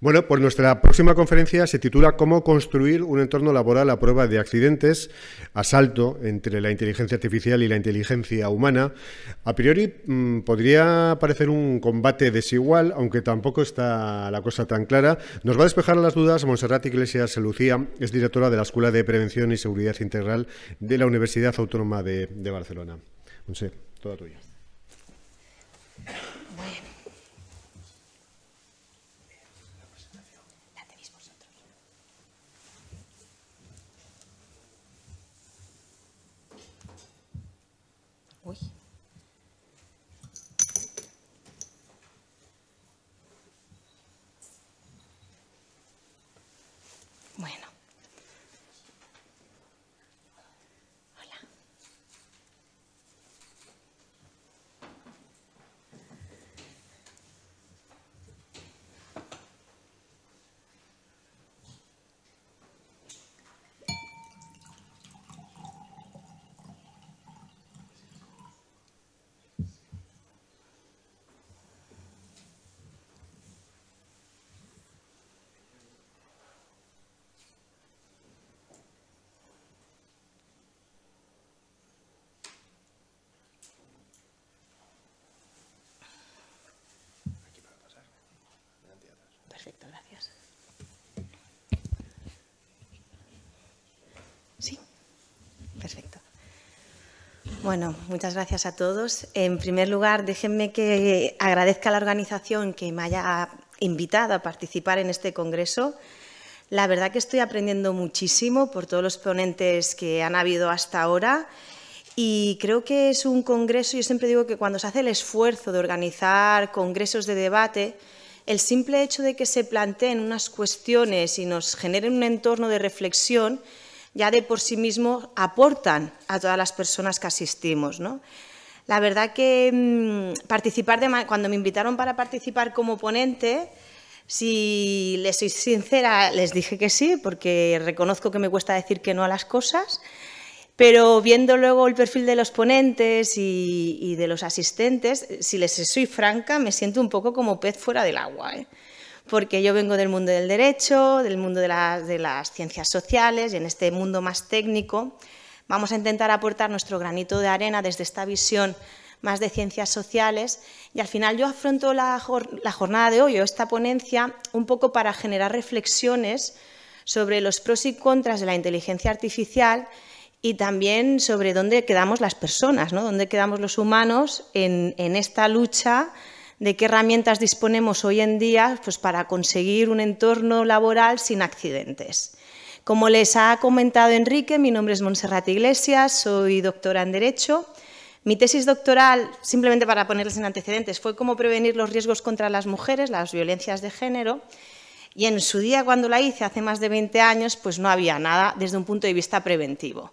Bueno, pues nuestra próxima conferencia se titula ¿Cómo construir un entorno laboral a prueba de accidentes? Asalto entre la inteligencia artificial y la inteligencia humana. A priori podría parecer un combate desigual, aunque tampoco está la cosa tan clara. Nos va a despejar las dudas Montserrat Iglesias Lucía, es directora de la Escuela de Prevención y Seguridad Integral de la Universidad Autónoma de Barcelona. Montse, toda tuya. Uy. Bueno. Hola. Perfecto, gracias. Sí, perfecto. Bueno, muchas gracias a todos. En primer lugar, déjenme que agradezca a la organización que me haya invitado a participar en este congreso. La verdad que estoy aprendiendo muchísimo por todos los ponentes que han habido hasta ahora y creo que es un congreso, yo siempre digo que cuando se hace el esfuerzo de organizar congresos de debate, el simple hecho de que se planteen unas cuestiones y nos generen un entorno de reflexión ya de por sí mismo aportan a todas las personas que asistimos, ¿no? La verdad que cuando me invitaron para participar como ponente, si les soy sincera, les dije que sí, porque reconozco que me cuesta decir que no a las cosas, pero viendo luego el perfil de los ponentes y de los asistentes, si les soy franca, me siento un poco como pez fuera del agua, ¿eh? Porque yo vengo del mundo del derecho, del mundo de las ciencias sociales, y en este mundo más técnico vamos a intentar aportar nuestro granito de arena desde esta visión más de ciencias sociales, y al final yo afronto la jornada de hoy o esta ponencia un poco para generar reflexiones sobre los pros y contras de la inteligencia artificial y también sobre dónde quedamos las personas, ¿no? Dónde quedamos los humanos en esta lucha, de qué herramientas disponemos hoy en día pues, para conseguir un entorno laboral sin accidentes. Como les ha comentado Enrique, mi nombre es Montserrat Iglesias, soy doctora en Derecho. Mi tesis doctoral, simplemente para ponerles en antecedentes, fue cómo prevenir los riesgos contra las mujeres, las violencias de género. Y en su día, cuando la hice, hace más de 20 años, pues no había nada desde un punto de vista preventivo.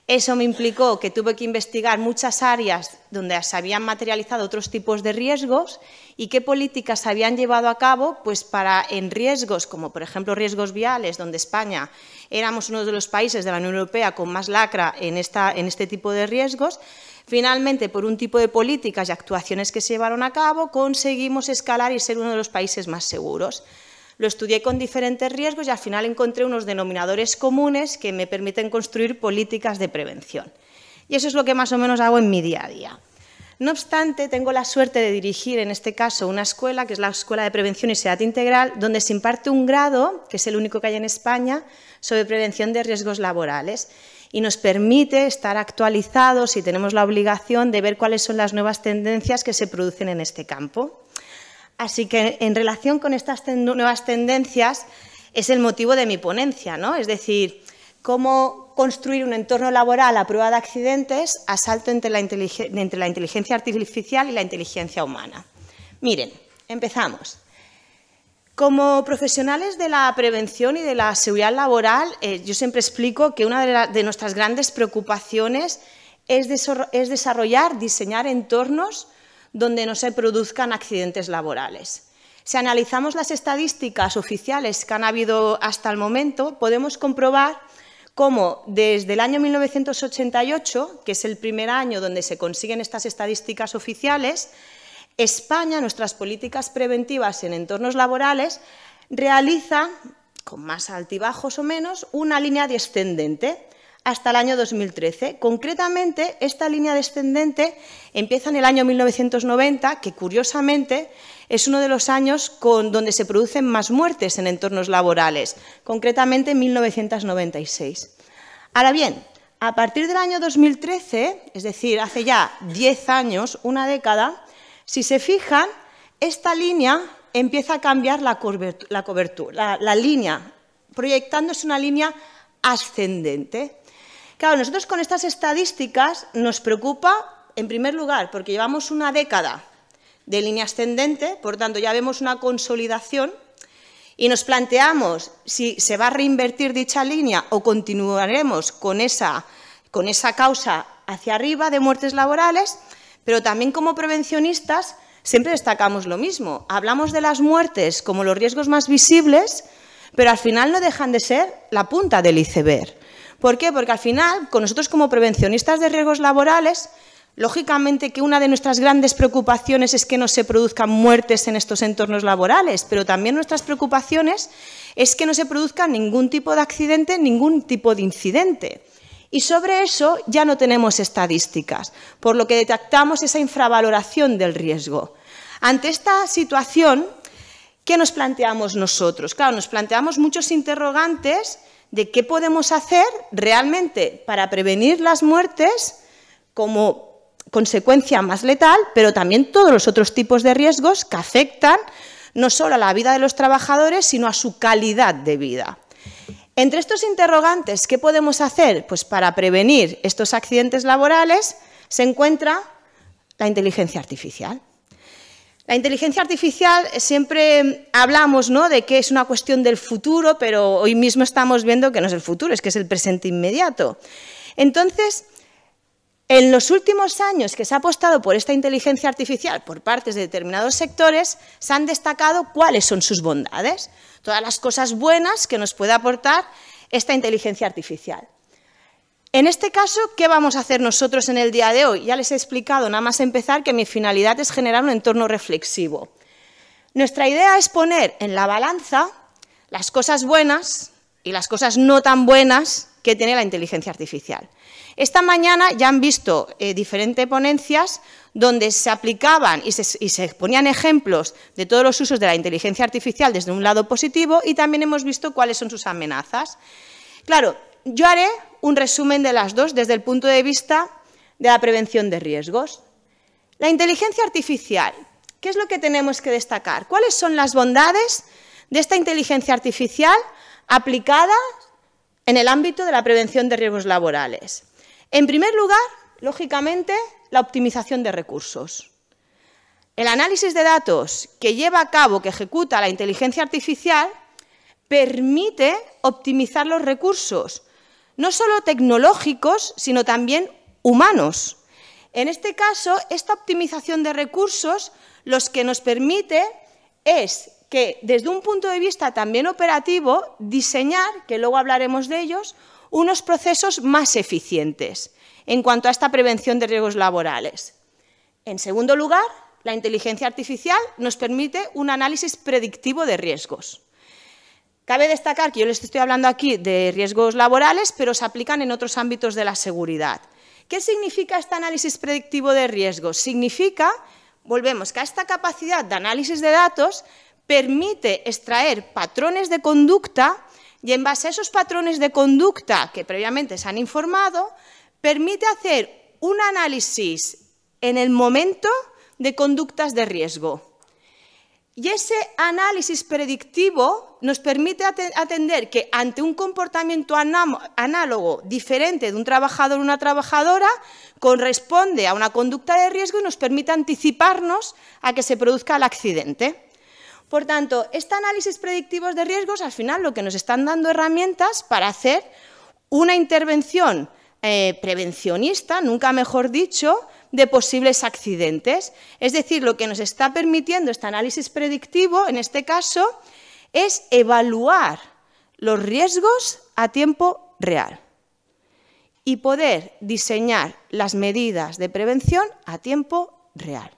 Eso me implicó que tuve que investigar muchas áreas donde se habían materializado otros tipos de riesgos y qué políticas se habían llevado a cabo pues para en riesgos, como por ejemplo riesgos viales, donde España éramos uno de los países de la Unión Europea con más lacra en este tipo de riesgos. Finalmente, por un tipo de políticas y actuaciones que se llevaron a cabo, conseguimos escalar y ser uno de los países más seguros. Lo estudié con diferentes riesgos y al final encontré unos denominadores comunes que me permiten construir políticas de prevención. Y eso es lo que más o menos hago en mi día a día. No obstante, tengo la suerte de dirigir en este caso una escuela, que es la Escuela de Prevención y Seguridad Integral, donde se imparte un grado, que es el único que hay en España, sobre prevención de riesgos laborales. Y nos permite estar actualizados y tenemos la obligación de ver cuáles son las nuevas tendencias que se producen en este campo. Así que, en relación con estas nuevas tendencias, es el motivo de mi ponencia, ¿no? Es decir, cómo construir un entorno laboral a prueba de accidentes a salto entre la inteligencia artificial y la inteligencia humana. Miren, empezamos. Como profesionales de la prevención y de la seguridad laboral, yo siempre explico que una de nuestras grandes preocupaciones es desarrollar, diseñar entornos donde no se produzcan accidentes laborales. Si analizamos las estadísticas oficiales que han habido hasta el momento, podemos comprobar cómo desde el año 1988, que es el primer año donde se consiguen estas estadísticas oficiales, España, nuestras políticas preventivas en entornos laborales, realiza, con más altibajos o menos, una línea descendente hasta el año 2013. Concretamente, esta línea descendente empieza en el año 1990, que curiosamente es uno de los años donde se producen más muertes en entornos laborales, concretamente en 1996. Ahora bien, a partir del año 2013, es decir, hace ya 10 años, una década, si se fijan, esta línea empieza a cambiar la cobertura, la línea, proyectándose una línea ascendente. Claro, nosotros con estas estadísticas nos preocupa, en primer lugar, porque llevamos una década de línea ascendente, por tanto ya vemos una consolidación y nos planteamos si se va a reinvertir dicha línea o continuaremos con esa causa hacia arriba de muertes laborales, pero también como prevencionistas siempre destacamos lo mismo. Hablamos de las muertes como los riesgos más visibles, pero al final no dejan de ser la punta del iceberg. ¿Por qué? Porque al final, con nosotros como prevencionistas de riesgos laborales, lógicamente que una de nuestras grandes preocupaciones es que no se produzcan muertes en estos entornos laborales, pero también nuestras preocupaciones es que no se produzca ningún tipo de accidente, ningún tipo de incidente. Y sobre eso ya no tenemos estadísticas, por lo que detectamos esa infravaloración del riesgo. Ante esta situación, ¿qué nos planteamos nosotros? Claro, nos planteamos muchos interrogantes de qué podemos hacer realmente para prevenir las muertes como consecuencia más letal, pero también todos los otros tipos de riesgos que afectan no solo a la vida de los trabajadores, sino a su calidad de vida. Entre estos interrogantes, ¿qué podemos hacer? Pues para prevenir estos accidentes laborales se encuentra la inteligencia artificial. La inteligencia artificial, siempre hablamos, ¿no?, de que es una cuestión del futuro, pero hoy mismo estamos viendo que no es el futuro, es que es el presente inmediato. Entonces, en los últimos años que se ha apostado por esta inteligencia artificial por parte de determinados sectores, se han destacado cuáles son sus bondades, todas las cosas buenas que nos puede aportar esta inteligencia artificial. En este caso, ¿qué vamos a hacer nosotros en el día de hoy? Ya les he explicado, nada más empezar, que mi finalidad es generar un entorno reflexivo. Nuestra idea es poner en la balanza las cosas buenas y las cosas no tan buenas que tiene la inteligencia artificial. Esta mañana ya han visto diferentes ponencias donde se aplicaban y se ponían ejemplos de todos los usos de la inteligencia artificial desde un lado positivo y también hemos visto cuáles son sus amenazas. Claro, yo haré un resumen de las dos desde el punto de vista de la prevención de riesgos. La inteligencia artificial, ¿qué es lo que tenemos que destacar? ¿Cuáles son las bondades de esta inteligencia artificial aplicada en el ámbito de la prevención de riesgos laborales? En primer lugar, lógicamente, la optimización de recursos. El análisis de datos que lleva a cabo, que ejecuta la inteligencia artificial, permite optimizar los recursos, no solo tecnológicos, sino también humanos. En este caso, esta optimización de recursos lo que nos permite es que, desde un punto de vista también operativo, diseñar, que luego hablaremos de ellos, unos procesos más eficientes en cuanto a esta prevención de riesgos laborales. En segundo lugar, la inteligencia artificial nos permite un análisis predictivo de riesgos. Cabe destacar que yo les estoy hablando aquí de riesgos laborales, pero se aplican en otros ámbitos de la seguridad. ¿Qué significa este análisis predictivo de riesgos? Significa, volvemos, que esta capacidad de análisis de datos permite extraer patrones de conducta y en base a esos patrones de conducta que previamente se han informado, permite hacer un análisis en el momento de conductas de riesgo. Y ese análisis predictivo nos permite atender que ante un comportamiento análogo diferente de un trabajador o una trabajadora corresponde a una conducta de riesgo y nos permite anticiparnos a que se produzca el accidente. Por tanto, este análisis predictivo de riesgos al final lo que nos están dando herramientas para hacer una intervención prevencionista, nunca mejor dicho, de posibles accidentes. Es decir, lo que nos está permitiendo este análisis predictivo, en este caso, es evaluar los riesgos a tiempo real y poder diseñar las medidas de prevención a tiempo real,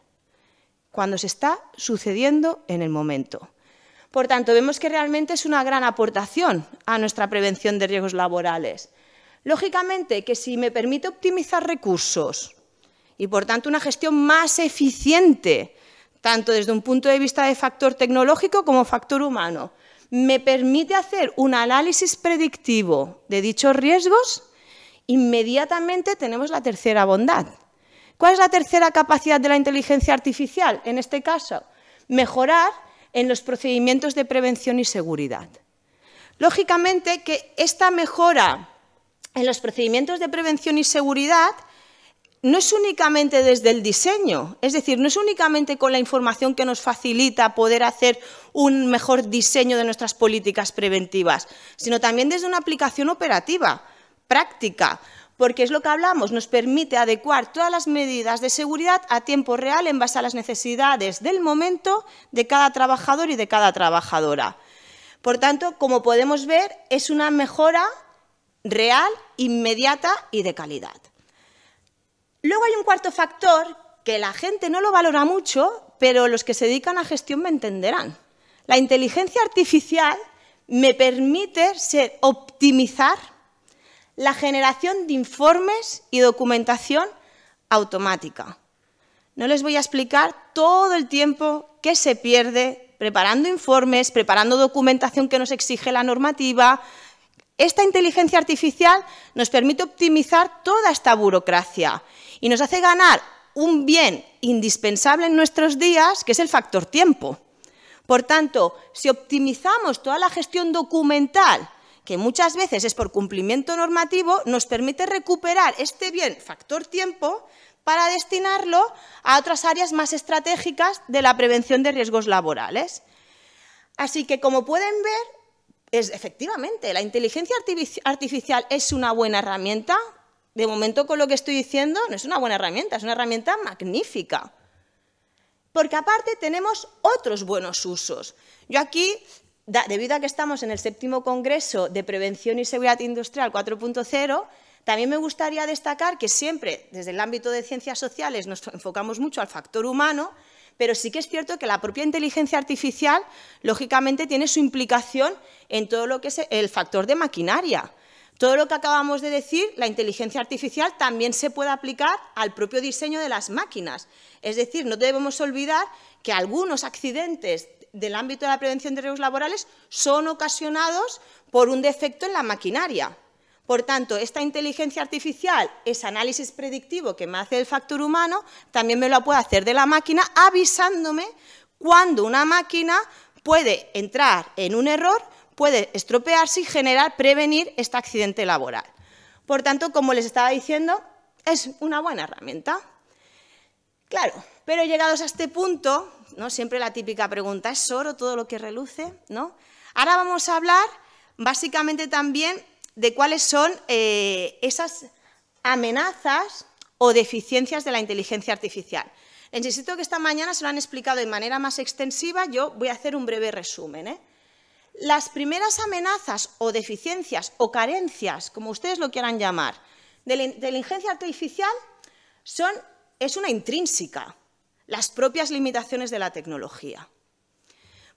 cuando se está sucediendo en el momento. Por tanto, vemos que realmente es una gran aportación a nuestra prevención de riesgos laborales. Lógicamente, que si me permite optimizar recursos y, por tanto, una gestión más eficiente, tanto desde un punto de vista de factor tecnológico como factor humano, me permite hacer un análisis predictivo de dichos riesgos, inmediatamente tenemos la tercera bondad. ¿Cuál es la tercera capacidad de la inteligencia artificial? En este caso, mejorar en los procedimientos de prevención y seguridad. Lógicamente que esta mejora en los procedimientos de prevención y seguridad no es únicamente desde el diseño, es decir, no es únicamente con la información que nos facilita poder hacer un mejor diseño de nuestras políticas preventivas, sino también desde una aplicación operativa, práctica, porque es lo que hablamos, nos permite adecuar todas las medidas de seguridad a tiempo real en base a las necesidades del momento de cada trabajador y de cada trabajadora. Por tanto, como podemos ver, es una mejora real, inmediata y de calidad. Luego hay un cuarto factor que la gente no lo valora mucho, pero los que se dedican a gestión me entenderán. La inteligencia artificial me permite optimizar la generación de informes y documentación automática. No les voy a explicar todo el tiempo que se pierde preparando informes, preparando documentación que nos exige la normativa. Esta inteligencia artificial nos permite optimizar toda esta burocracia y nos hace ganar un bien indispensable en nuestros días, que es el factor tiempo. Por tanto, si optimizamos toda la gestión documental, que muchas veces es por cumplimiento normativo, nos permite recuperar este bien, factor tiempo, para destinarlo a otras áreas más estratégicas de la prevención de riesgos laborales. Así que, como pueden ver, efectivamente, la inteligencia artificial es una buena herramienta. De momento, con lo que estoy diciendo, no es una buena herramienta, es una herramienta magnífica. Porque aparte tenemos otros buenos usos. Yo aquí, debido a que estamos en el 7º Congreso de Prevención y Seguridad Industrial 4.0, también me gustaría destacar que siempre, desde el ámbito de ciencias sociales, nos enfocamos mucho al factor humano, pero sí que es cierto que la propia inteligencia artificial, lógicamente, tiene su implicación en todo lo que es el factor de maquinaria. Todo lo que acabamos de decir, la inteligencia artificial también se puede aplicar al propio diseño de las máquinas. Es decir, no debemos olvidar que algunos accidentes del ámbito de la prevención de riesgos laborales son ocasionados por un defecto en la maquinaria. Por tanto, esta inteligencia artificial, ese análisis predictivo que me hace el factor humano, también me lo puede hacer de la máquina, avisándome cuando una máquina puede entrar en un error, puede estropearse y prevenir este accidente laboral. Por tanto, como les estaba diciendo, es una buena herramienta. Claro, pero llegados a este punto, ¿no? Siempre la típica pregunta, ¿es oro todo lo que reluce? ¿No? Ahora vamos a hablar básicamente también de cuáles son esas amenazas o deficiencias de la inteligencia artificial. Les insisto que esta mañana se lo han explicado de manera más extensiva, yo voy a hacer un breve resumen. Las primeras amenazas o deficiencias o carencias, como ustedes lo quieran llamar, de la inteligencia artificial es una intrínseca, las propias limitaciones de la tecnología.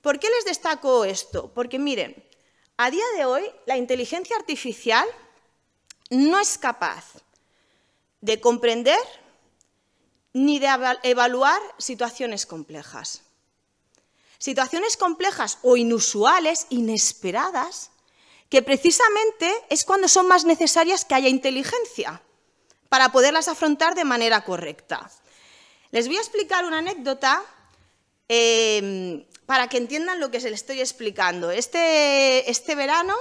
¿Por qué les destaco esto? Porque miren, a día de hoy la inteligencia artificial no es capaz de comprender ni de evaluar situaciones complejas. Situaciones complejas o inusuales, inesperadas, que precisamente es cuando son más necesarias que haya inteligencia para poderlas afrontar de manera correcta. Les voy a explicar una anécdota para que entiendan lo que se les estoy explicando. Este verano,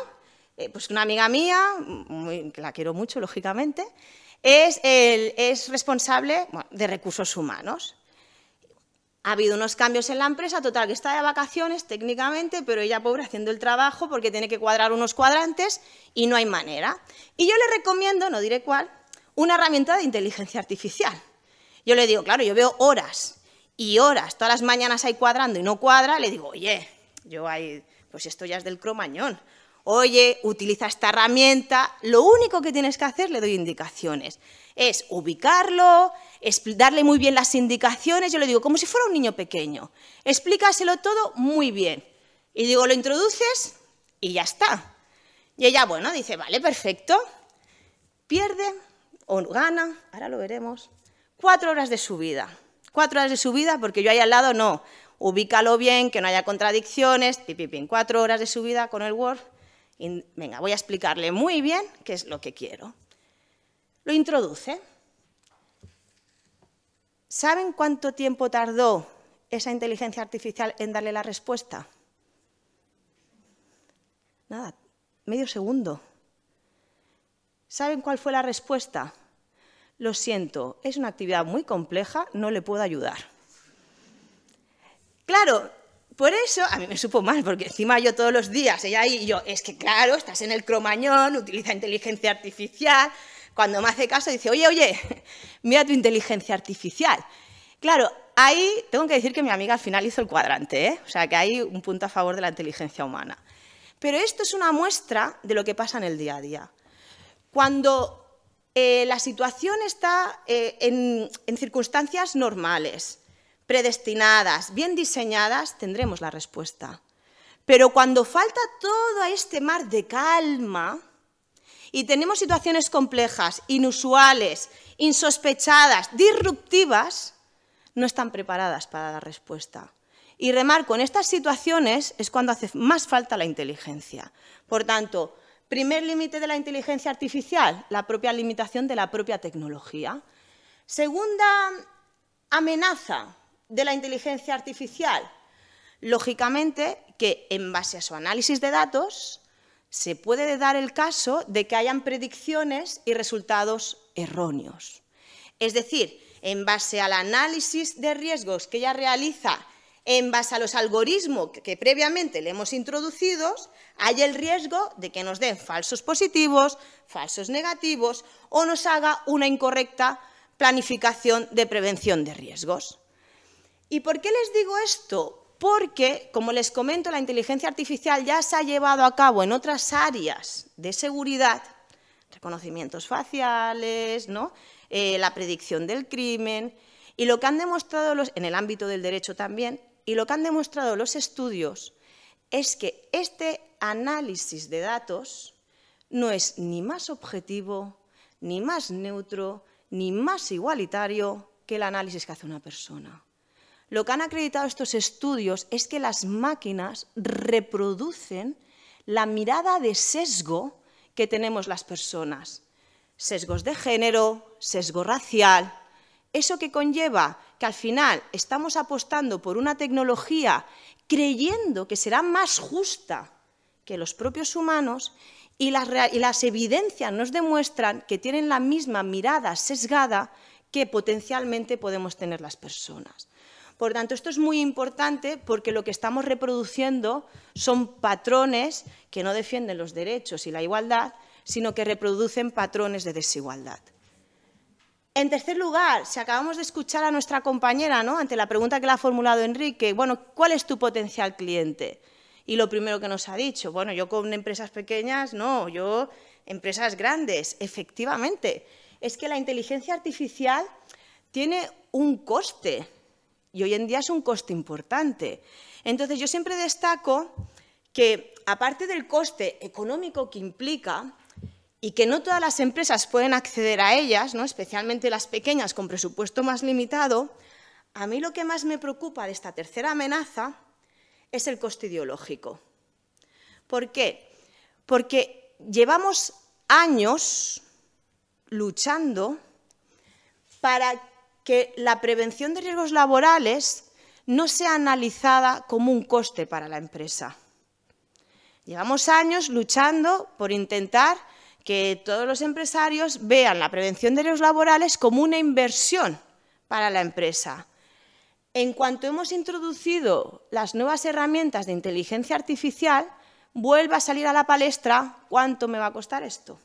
pues una amiga mía, que la quiero mucho, lógicamente, es responsable de recursos humanos. Ha habido unos cambios en la empresa, total, que está de vacaciones técnicamente, pero ella, pobre, haciendo el trabajo porque tiene que cuadrar unos cuadrantes y no hay manera. Y yo le recomiendo, no diré cuál, una herramienta de inteligencia artificial. Yo le digo, claro, yo veo horas y horas, todas las mañanas ahí cuadrando y no cuadra, le digo, oye, pues esto ya es del cromañón. Oye, utiliza esta herramienta, lo único que tienes que hacer, le doy indicaciones, es ubicarlo, darle muy bien las indicaciones, yo le digo, como si fuera un niño pequeño, explícaselo todo muy bien. Y digo, lo introduces y ya está. Y ella, bueno, dice, vale, perfecto. Pierde o gana, ahora lo veremos, 4 horas de su vida. 4 horas de su vida porque yo ahí al lado no. Ubícalo bien, que no haya contradicciones, 4 horas de su vida con el Word. Y, venga, voy a explicarle muy bien qué es lo que quiero. Lo introduce. ¿Saben cuánto tiempo tardó esa inteligencia artificial en darle la respuesta? Nada, medio segundo. ¿Saben cuál fue la respuesta? Lo siento, es una actividad muy compleja, no le puedo ayudar. Claro, por eso a mí me supo mal, porque encima yo todos los días, ella y yo, es que claro, estás en el Cromañón, utiliza inteligencia artificial. Cuando me hace caso dice, oye, mira tu inteligencia artificial. Claro, ahí tengo que decir que mi amiga al final hizo el cuadrante, ¿eh? O sea, que hay un punto a favor de la inteligencia humana. Pero esto es una muestra de lo que pasa en el día a día. Cuando la situación está en circunstancias normales, predestinadas, bien diseñadas, tendremos la respuesta. Pero cuando falta todo este mar de calma y tenemos situaciones complejas, inusuales, insospechadas, disruptivas, no están preparadas para dar respuesta. Y remarco, en estas situaciones es cuando hace más falta la inteligencia. Por tanto, primer límite de la inteligencia artificial, la propia limitación de la propia tecnología. Segunda amenaza de la inteligencia artificial, lógicamente que en base a su análisis de datos se puede dar el caso de que hayan predicciones y resultados erróneos. Es decir, en base al análisis de riesgos que ella realiza, en base a los algoritmos que previamente le hemos introducido, hay el riesgo de que nos den falsos positivos, falsos negativos o nos haga una incorrecta planificación de prevención de riesgos. ¿Y por qué les digo esto? Porque, como les comento, la inteligencia artificial ya se ha llevado a cabo en otras áreas de seguridad, reconocimientos faciales, ¿no? La predicción del crimen, y lo que han demostrado en el ámbito del derecho también, y lo que han demostrado los estudios es que este análisis de datos no es ni más objetivo, ni más neutro, ni más igualitario que el análisis que hace una persona. Lo que han acreditado estos estudios es que las máquinas reproducen la mirada de sesgo que tenemos las personas. Sesgos de género, sesgo racial. Eso que conlleva que al final estamos apostando por una tecnología creyendo que será más justa que los propios humanos y las evidencias nos demuestran que tienen la misma mirada sesgada que potencialmente podemos tener las personas. Por tanto, esto es muy importante porque lo que estamos reproduciendo son patrones que no defienden los derechos y la igualdad, sino que reproducen patrones de desigualdad. En tercer lugar, si acabamos de escuchar a nuestra compañera, ¿no?, ante la pregunta que le ha formulado Enrique, bueno, ¿cuál es tu potencial cliente? Y lo primero que nos ha dicho, bueno, yo con empresas pequeñas, no, yo empresas grandes. Efectivamente, es que la inteligencia artificial tiene un coste. Y hoy en día es un coste importante. Entonces, yo siempre destaco que, aparte del coste económico que implica, y que no todas las empresas pueden acceder a ellas, ¿no?, especialmente las pequeñas con presupuesto más limitado, a mí lo que más me preocupa de esta tercera amenaza es el coste ideológico. ¿Por qué? Porque llevamos años luchando para que la prevención de riesgos laborales no sea analizada como un coste para la empresa. Llevamos años luchando por intentar que todos los empresarios vean la prevención de riesgos laborales como una inversión para la empresa. En cuanto hemos introducido las nuevas herramientas de inteligencia artificial, vuelve a salir a la palestra ¿cuánto me va a costar esto?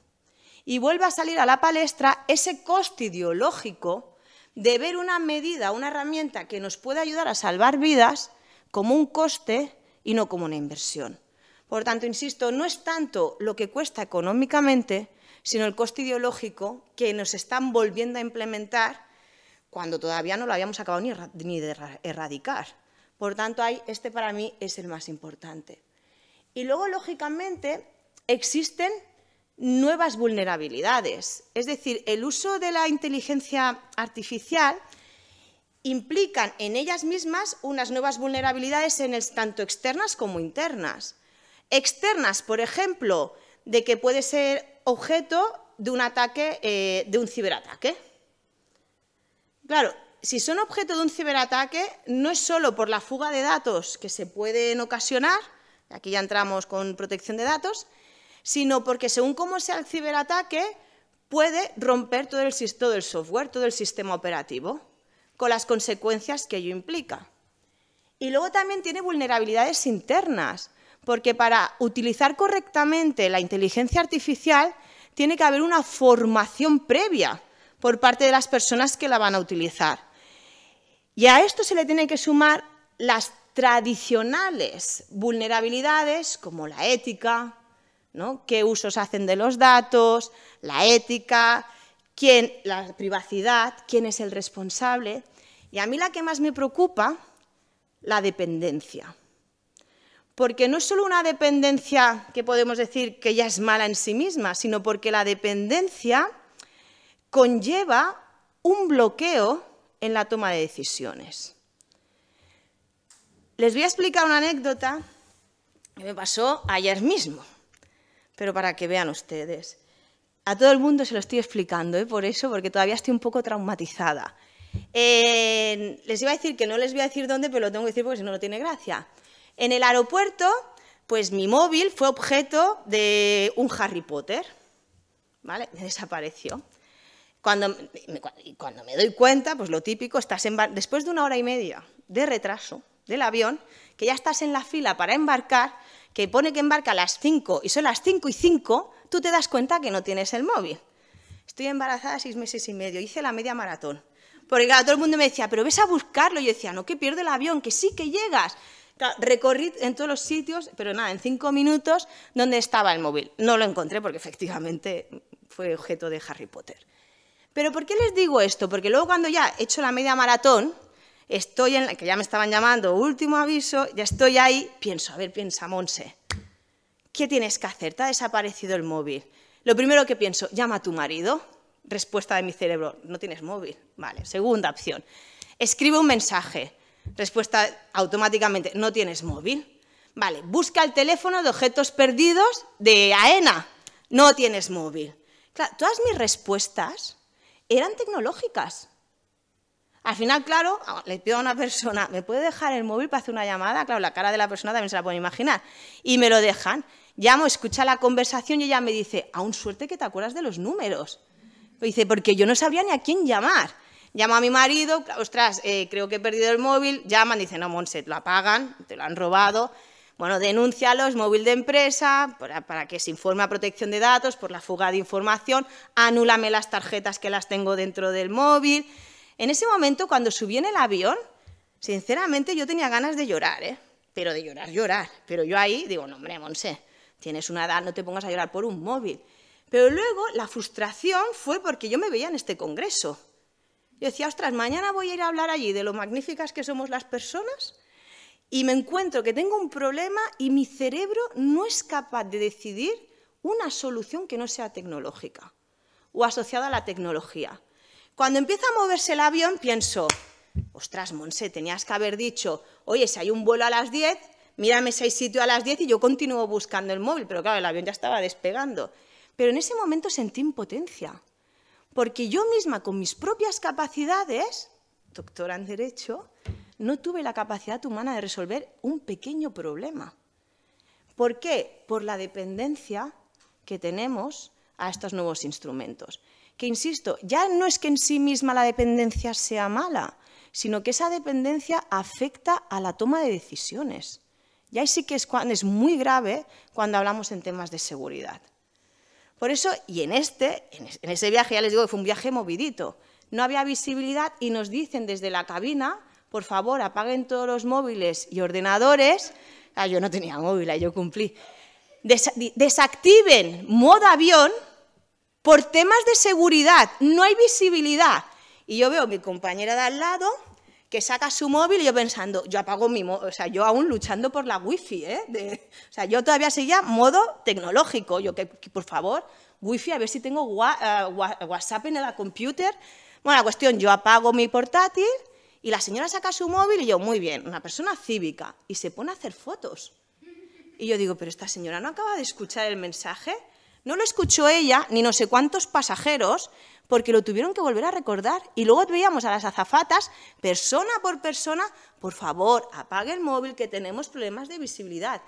Y vuelve a salir a la palestra ese coste ideológico de ver una medida, una herramienta que nos puede ayudar a salvar vidas como un coste y no como una inversión. Por tanto, insisto, no es tanto lo que cuesta económicamente, sino el coste ideológico que nos están volviendo a implementar cuando todavía no lo habíamos acabado ni de erradicar. Por tanto, ahí este para mí es el más importante. Y luego, lógicamente, existen nuevas vulnerabilidades. Es decir, el uso de la inteligencia artificial implican en ellas mismas unas nuevas vulnerabilidades tanto externas como internas. Externas, por ejemplo, de que puede ser objeto de un ataque, de un ciberataque. Claro, si son objeto de un ciberataque, no es solo por la fuga de datos que se pueden ocasionar, aquí ya entramos con protección de datos, sino porque según cómo sea el ciberataque, puede romper todo el software, todo el sistema operativo, con las consecuencias que ello implica. Y luego también tiene vulnerabilidades internas, porque para utilizar correctamente la inteligencia artificial tiene que haber una formación previa por parte de las personas que la van a utilizar. Y a esto se le tiene que sumar las tradicionales vulnerabilidades como la ética, ¿no? ¿Qué usos hacen de los datos? La ética, la privacidad, quién es el responsable. Y a mí la que más me preocupa, la dependencia. Porque no es solo una dependencia que podemos decir que ya es mala en sí misma, sino porque la dependencia conlleva un bloqueo en la toma de decisiones. Les voy a explicar una anécdota que me pasó ayer mismo, pero para que vean ustedes. A todo el mundo se lo estoy explicando, por eso, porque todavía estoy un poco traumatizada. Les iba a decir que no les voy a decir dónde, pero lo tengo que decir porque si no, no tiene gracia. En el aeropuerto, pues mi móvil fue objeto de un Harry Potter, ¿vale? Me desapareció. Cuando me doy cuenta, pues lo típico, después de 1 hora y media de retraso del avión, que ya estás en la fila para embarcar, que pone que embarca a las 5 y son las 5:05, tú te das cuenta que no tienes el móvil. Estoy embarazada 6 meses y medio, hice la media maratón. Porque claro, todo el mundo me decía, pero ves a buscarlo. Y yo decía, no, que pierdo el avión, que sí, que llegas. Claro, recorrí en todos los sitios, pero nada, en 5 minutos, ¿dónde estaba el móvil? No lo encontré porque efectivamente fue objeto de Harry Potter. ¿Pero por qué les digo esto? Porque luego cuando ya he hecho la media maratón, estoy en la que ya me estaban llamando, último aviso, ya estoy ahí, pienso, a ver, piensa, Monse, ¿qué tienes que hacer? ¿Te ha desaparecido el móvil? Lo primero que pienso, llama a tu marido. Respuesta de mi cerebro, no tienes móvil. Vale, segunda opción, escribe un mensaje. Respuesta automáticamente, no tienes móvil. Vale, busca el teléfono de objetos perdidos de AENA. No tienes móvil. Claro, todas mis respuestas eran tecnológicas. Al final, claro, le pido a una persona, ¿me puede dejar el móvil para hacer una llamada? Claro, la cara de la persona también se la pueden imaginar. Y me lo dejan. Llamo, escucha la conversación y ella me dice, aún suerte que te acuerdas de los números. Dice, porque yo no sabría ni a quién llamar. Llamo a mi marido, ostras, creo que he perdido el móvil. Llaman, dicen, no, Monse, lo apagan, te lo han robado. Bueno, denúncialos, móvil de empresa, para que se informe a protección de datos por la fuga de información, anúlame las tarjetas que las tengo dentro del móvil. En ese momento, cuando subí en el avión, sinceramente yo tenía ganas de llorar, pero de llorar. Pero yo ahí digo, no, hombre, Monse, tienes una edad, no te pongas a llorar por un móvil. Pero luego la frustración fue porque yo me veía en este congreso. Yo decía, ostras, mañana voy a ir a hablar allí de lo magníficas que somos las personas y me encuentro que tengo un problema y mi cerebro no es capaz de decidir una solución que no sea tecnológica o asociada a la tecnología. Cuando empieza a moverse el avión pienso, ostras, Monse, tenías que haber dicho, oye, si hay un vuelo a las 10, mírame si hay sitio a las 10 y yo continúo buscando el móvil. Pero claro, el avión ya estaba despegando. Pero en ese momento sentí impotencia, porque yo misma, con mis propias capacidades, doctora en Derecho, no tuve la capacidad humana de resolver un pequeño problema. ¿Por qué? Por la dependencia que tenemos a estos nuevos instrumentos. Que, insisto, ya no es que en sí misma la dependencia sea mala, sino que esa dependencia afecta a la toma de decisiones. Y ahí sí que es muy grave cuando hablamos en temas de seguridad. Por eso, y en ese viaje, ya les digo que fue un viaje movidito, no había visibilidad y nos dicen desde la cabina, por favor, apaguen todos los móviles y ordenadores. Yo no tenía móvil, yo cumplí. Desactiven modo avión por temas de seguridad, no hay visibilidad. Y yo veo a mi compañera de al lado que saca su móvil y yo pensando, yo apago mi móvil, o sea, yo aún luchando por la wifi, o sea, yo todavía seguía modo tecnológico, yo que por favor, wifi, a ver si tengo WhatsApp en el computer. Bueno, la cuestión, yo apago mi portátil y la señora saca su móvil y yo, muy bien, una persona cívica, y se pone a hacer fotos. Y yo digo, pero esta señora no acaba de escuchar el mensaje, no lo escuchó ella, ni no sé cuántos pasajeros, porque lo tuvieron que volver a recordar. Y luego veíamos a las azafatas, persona por persona, por favor, apague el móvil, que tenemos problemas de visibilidad,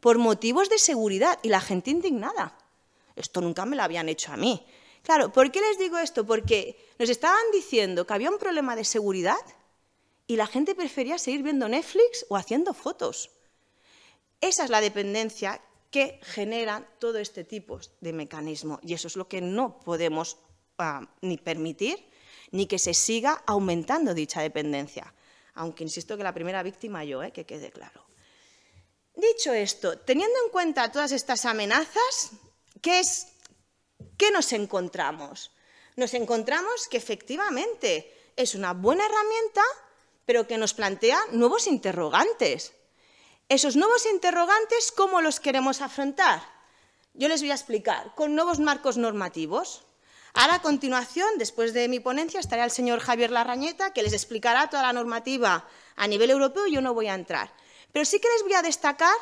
por motivos de seguridad, y la gente indignada. Esto nunca me lo habían hecho a mí. Claro, ¿por qué les digo esto? Porque nos estaban diciendo que había un problema de seguridad y la gente prefería seguir viendo Netflix o haciendo fotos. Esa es la dependencia que generan todo este tipo de mecanismos, y eso es lo que no podemos ni permitir, ni que se siga aumentando dicha dependencia, aunque insisto que la primera víctima yo, que quede claro. Dicho esto, teniendo en cuenta todas estas amenazas, ¿qué nos encontramos? Nos encontramos que efectivamente es una buena herramienta, pero que nos plantea nuevos interrogantes. Esos nuevos interrogantes, ¿cómo los queremos afrontar? Yo les voy a explicar, con nuevos marcos normativos. Ahora, a continuación, después de mi ponencia, estará el señor Javier Larrañeta, que les explicará toda la normativa a nivel europeo, y yo no voy a entrar. Pero sí que les voy a destacar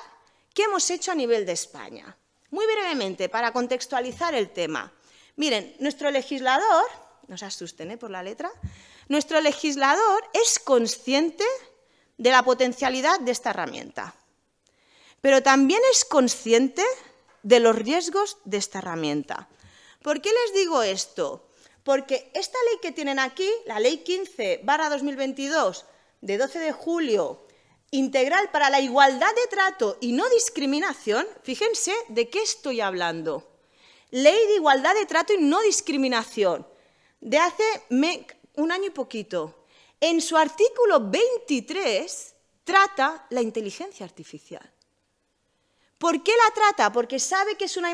qué hemos hecho a nivel de España. Muy brevemente, para contextualizar el tema. Miren, nuestro legislador, no se asusten por la letra, nuestro legislador es consciente de la potencialidad de esta herramienta, pero también es consciente de los riesgos de esta herramienta. ¿Por qué les digo esto? Porque esta ley que tienen aquí, la Ley 15/2022, de 12 de julio, integral para la igualdad de trato y no discriminación, fíjense de qué estoy hablando. Ley de igualdad de trato y no discriminación, de hace un año y poquito. En su artículo 23 trata la inteligencia artificial. ¿Por qué la trata? Porque sabe que es una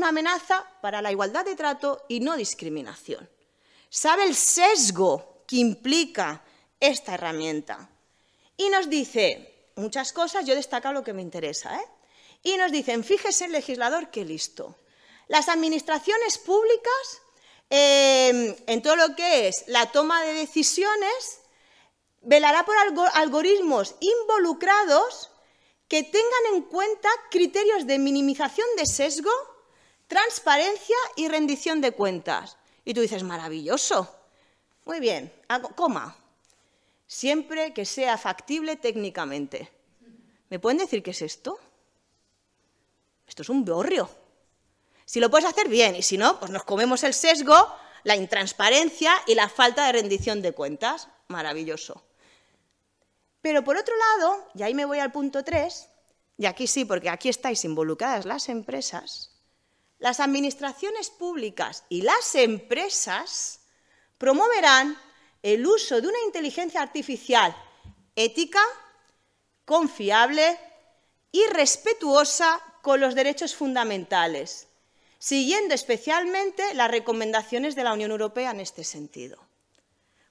amenaza para la igualdad de trato y no discriminación. Sabe el sesgo que implica esta herramienta. Y nos dice muchas cosas, yo destaco lo que me interesa, Y nos dicen, fíjese el legislador qué listo. Las administraciones públicas, en todo lo que es la toma de decisiones, velará por algoritmos involucrados que tengan en cuenta criterios de minimización de sesgo, transparencia y rendición de cuentas. Y tú dices, maravilloso. Muy bien, coma. Siempre que sea factible técnicamente. ¿Me pueden decir qué es esto? Esto es un bodrio. Si lo puedes hacer bien, y si no, pues nos comemos el sesgo, la intransparencia y la falta de rendición de cuentas. Maravilloso. Pero por otro lado, y ahí me voy al punto 3, y aquí sí, porque aquí estáis involucradas las empresas, las administraciones públicas y las empresas promoverán el uso de una inteligencia artificial ética, confiable y respetuosa con los derechos fundamentales, siguiendo especialmente las recomendaciones de la Unión Europea en este sentido.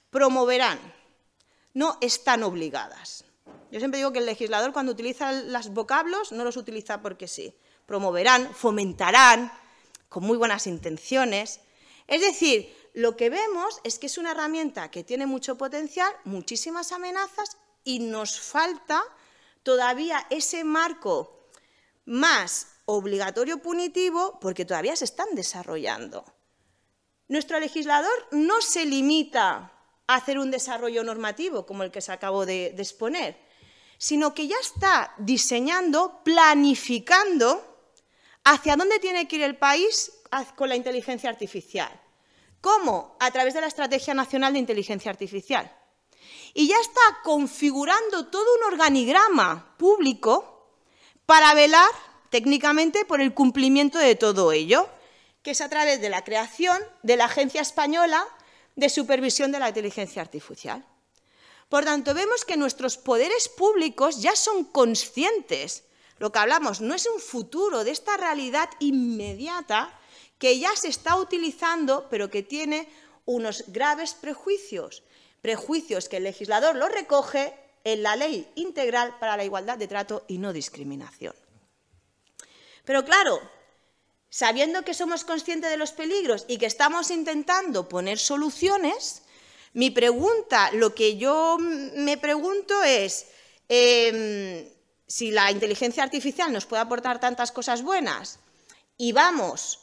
Promoverán. No están obligadas. Yo siempre digo que el legislador, cuando utiliza los vocablos, no los utiliza porque sí. Promoverán, fomentarán, con muy buenas intenciones. Es decir, lo que vemos es que es una herramienta que tiene mucho potencial, muchísimas amenazas, y nos falta todavía ese marco más obligatorio punitivo, porque todavía se están desarrollando. Nuestro legislador no se limita a hacer un desarrollo normativo como el que se acabó de exponer, sino que ya está diseñando, planificando hacia dónde tiene que ir el país con la inteligencia artificial. ¿Cómo? A través de la Estrategia Nacional de Inteligencia Artificial. Y ya está configurando todo un organigrama público para velar técnicamente por el cumplimiento de todo ello, que es a través de la creación de la Agencia Española de Supervisión de la Inteligencia Artificial. Por tanto, vemos que nuestros poderes públicos ya son conscientes. Lo que hablamos no es un futuro de esta realidad inmediata que ya se está utilizando, pero que tiene unos graves prejuicios. prejuicios que el legislador los recoge en la Ley Integral para la Igualdad de Trato y No Discriminación. Pero claro, sabiendo que somos conscientes de los peligros y que estamos intentando poner soluciones, mi pregunta, lo que yo me pregunto es, si la inteligencia artificial nos puede aportar tantas cosas buenas y vamos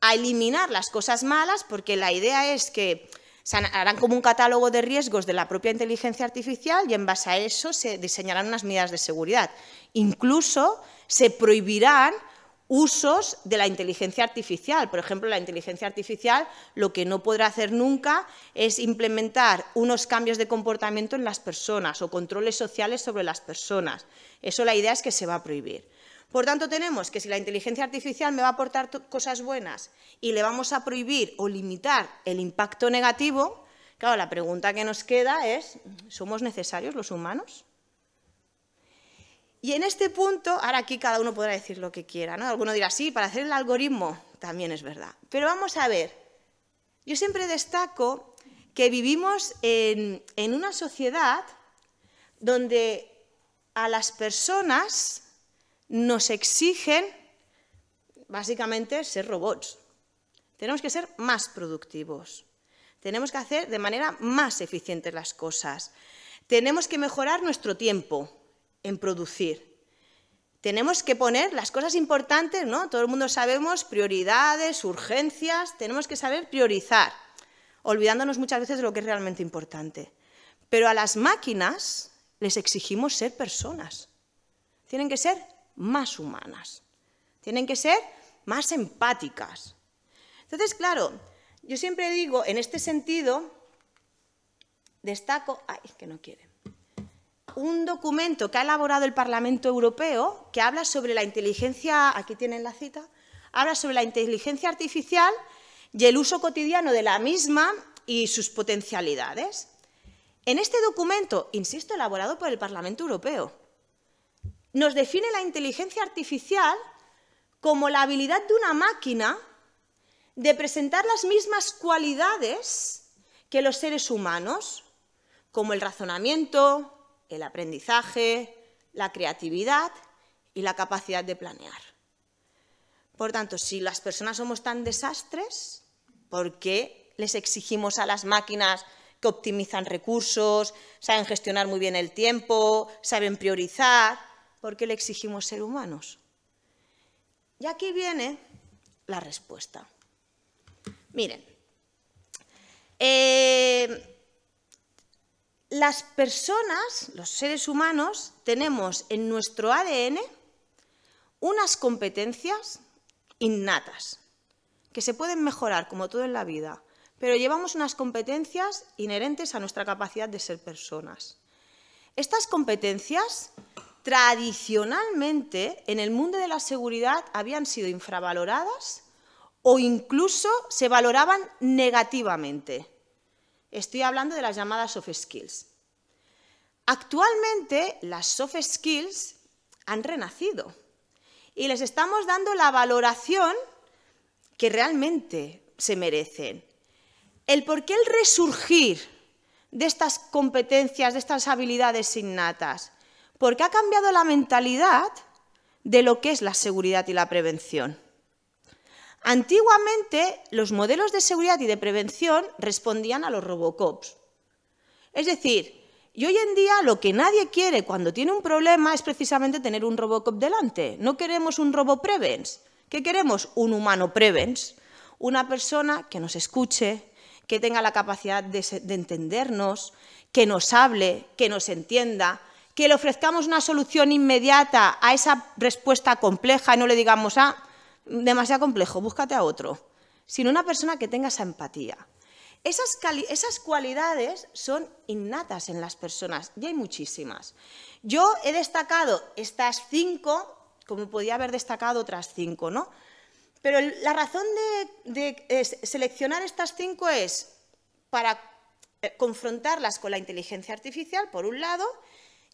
a eliminar las cosas malas, porque la idea es que se harán como un catálogo de riesgos de la propia inteligencia artificial y en base a eso se diseñarán unas medidas de seguridad. Incluso se prohibirán usos de la inteligencia artificial. Por ejemplo, la inteligencia artificial lo que no podrá hacer nunca es implementar unos cambios de comportamiento en las personas o controles sociales sobre las personas. Eso la idea es que se va a prohibir. Por tanto, tenemos que si la inteligencia artificial me va a aportar cosas buenas y le vamos a prohibir o limitar el impacto negativo, claro, la pregunta que nos queda es, ¿somos necesarios los humanos? Y en este punto, ahora aquí cada uno podrá decir lo que quiera, ¿no? Alguno dirá, sí, para hacer el algoritmo también es verdad. Pero vamos a ver, yo siempre destaco que vivimos en una sociedad donde a las personas nos exigen, básicamente, ser robots. Tenemos que ser más productivos. Tenemos que hacer de manera más eficiente las cosas. Tenemos que mejorar nuestro tiempo en producir. Tenemos que poner las cosas importantes, ¿no? Todo el mundo sabemos prioridades, urgencias, tenemos que saber priorizar, olvidándonos muchas veces de lo que es realmente importante. Pero a las máquinas les exigimos ser personas. Tienen que ser más humanas, tienen que ser más empáticas. Entonces, claro, yo siempre digo, en este sentido, destaco, un documento que ha elaborado el Parlamento Europeo que habla sobre la inteligencia, aquí tienen la cita, habla sobre la inteligencia artificial y el uso cotidiano de la misma y sus potencialidades. En este documento, insisto, elaborado por el Parlamento Europeo, nos define la inteligencia artificial como la habilidad de una máquina de presentar las mismas cualidades que los seres humanos, como el razonamiento, el aprendizaje, la creatividad y la capacidad de planear. Por tanto, si las personas somos tan desastres, ¿por qué les exigimos a las máquinas que optimizan recursos, saben gestionar muy bien el tiempo, saben priorizar? ¿Por qué le exigimos ser humanos? Y aquí viene la respuesta. Miren, las personas, los seres humanos, tenemos en nuestro ADN unas competencias innatas que se pueden mejorar, como todo en la vida, pero llevamos unas competencias inherentes a nuestra capacidad de ser personas. Estas competencias tradicionalmente en el mundo de la seguridad habían sido infravaloradas o incluso se valoraban negativamente. Estoy hablando de las llamadas soft skills. Actualmente las soft skills han renacido y les estamos dando la valoración que realmente se merecen. ¿Por qué el resurgir de estas competencias, de estas habilidades innatas? Porque ha cambiado la mentalidad de lo que es la seguridad y la prevención. Antiguamente, los modelos de seguridad y de prevención respondían a los Robocops. Es decir, y hoy en día lo que nadie quiere cuando tiene un problema es precisamente tener un Robocop delante. No queremos un RoboPrevens. ¿Qué queremos? Un humano Prevens. Una persona que nos escuche, que tenga la capacidad de entendernos, que nos hable, que nos entienda, que le ofrezcamos una solución inmediata a esa respuesta compleja y no le digamos, demasiado complejo, búscate a otro, sino una persona que tenga esa empatía. Esas cualidades son innatas en las personas y hay muchísimas. Yo he destacado estas 5, como podía haber destacado otras 5, ¿no? Pero la razón de seleccionar estas 5 es para confrontarlas con la inteligencia artificial, por un lado,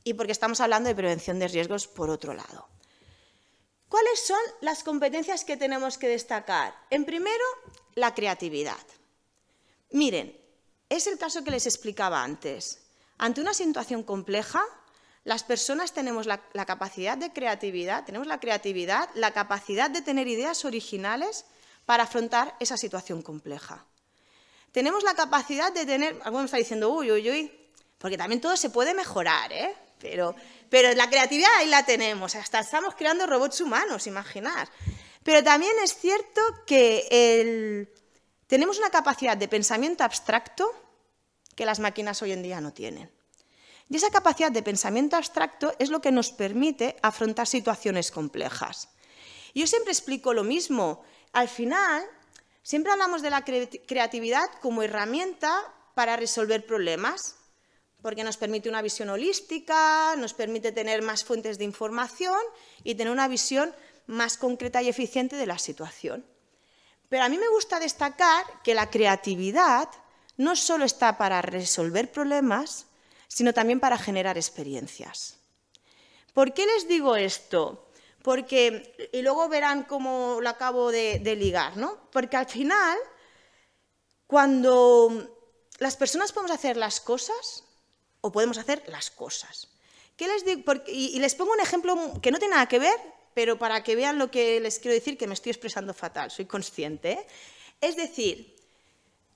y porque estamos hablando de prevención de riesgos, por otro lado. ¿Cuáles son las competencias que tenemos que destacar? En primero, la creatividad. Miren, es el caso que les explicaba antes. Ante una situación compleja, las personas tenemos la capacidad de creatividad, tenemos la creatividad, la capacidad de tener ideas originales para afrontar esa situación compleja. Tenemos la capacidad de tener, algunos están diciendo, uy, uy, uy, porque también todo se puede mejorar, ¿eh? Pero la creatividad ahí la tenemos, hasta estamos creando robots humanos, imaginar. Pero también es cierto que tenemos una capacidad de pensamiento abstracto que las máquinas hoy en día no tienen. Y esa capacidad de pensamiento abstracto es lo que nos permite afrontar situaciones complejas. Yo siempre explico lo mismo. Al final, siempre hablamos de la creatividad como herramienta para resolver problemas, porque nos permite una visión holística, nos permite tener más fuentes de información y tener una visión más concreta y eficiente de la situación. Pero a mí me gusta destacar que la creatividad no solo está para resolver problemas, sino también para generar experiencias. ¿Por qué les digo esto? Porque, y luego verán cómo lo acabo de ligar, ¿no? Porque al final, cuando las personas podemos hacer las cosas, o podemos hacer las cosas. ¿Qué les digo? Y les pongo un ejemplo que no tiene nada que ver, pero para que vean lo que les quiero decir, que me estoy expresando fatal, soy consciente, ¿eh? Es decir,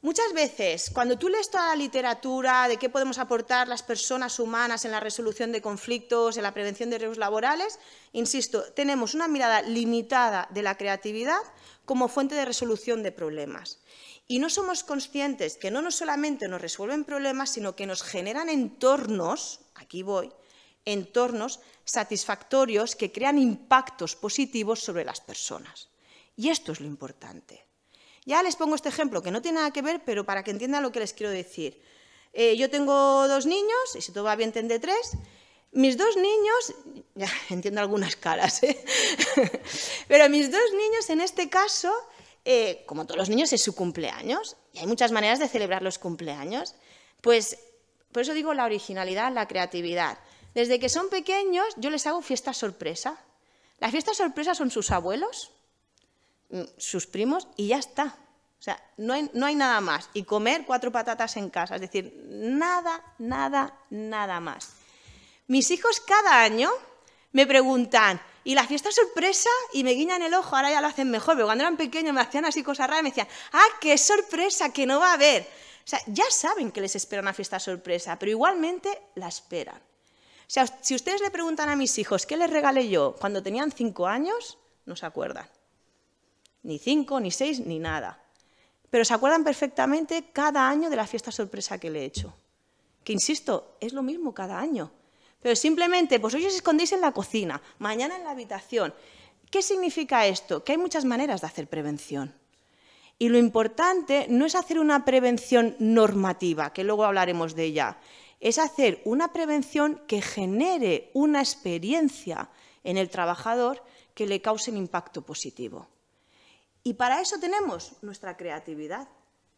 muchas veces, cuando tú lees toda la literatura de qué podemos aportar las personas humanas en la resolución de conflictos, en la prevención de riesgos laborales, insisto, tenemos una mirada limitada de la creatividad como fuente de resolución de problemas. Y no somos conscientes que no solamente nos resuelven problemas, sino que nos generan entornos, aquí voy, entornos satisfactorios que crean impactos positivos sobre las personas. Y esto es lo importante. Ya les pongo este ejemplo, que no tiene nada que ver, pero para que entiendan lo que les quiero decir. Yo tengo 2 niños, y si todo va bien tendré 3. Mis 2 niños, ya entiendo algunas caras, ¿eh? Pero mis 2 niños en este caso, como todos los niños, es su cumpleaños. Y hay muchas maneras de celebrar los cumpleaños. Pues por eso digo la originalidad, la creatividad. Desde que son pequeños yo les hago fiestas sorpresa. Las fiestas sorpresa son sus abuelos, sus primos y ya está. O sea, no hay nada más. Y comer 4 patatas en casa. Es decir, nada más. Mis hijos cada año me preguntan, ¿y la fiesta sorpresa? Y me guiñan el ojo, ahora ya lo hacen mejor, pero cuando eran pequeños me hacían así cosas raras y me decían, ¡ah, qué sorpresa, que no va a haber! O sea, ya saben que les espera una fiesta sorpresa, pero igualmente la esperan. O sea, si ustedes le preguntan a mis hijos qué les regalé yo cuando tenían 5 años, no se acuerdan. Ni 5, ni 6, ni nada. Pero se acuerdan perfectamente cada año de la fiesta sorpresa que le he hecho. Que, insisto, es lo mismo cada año. Pero simplemente, pues hoy os escondéis en la cocina, mañana en la habitación. ¿Qué significa esto? Que hay muchas maneras de hacer prevención. Y lo importante no es hacer una prevención normativa, que luego hablaremos de ella, es hacer una prevención que genere una experiencia en el trabajador que le cause un impacto positivo. Y para eso tenemos nuestra creatividad.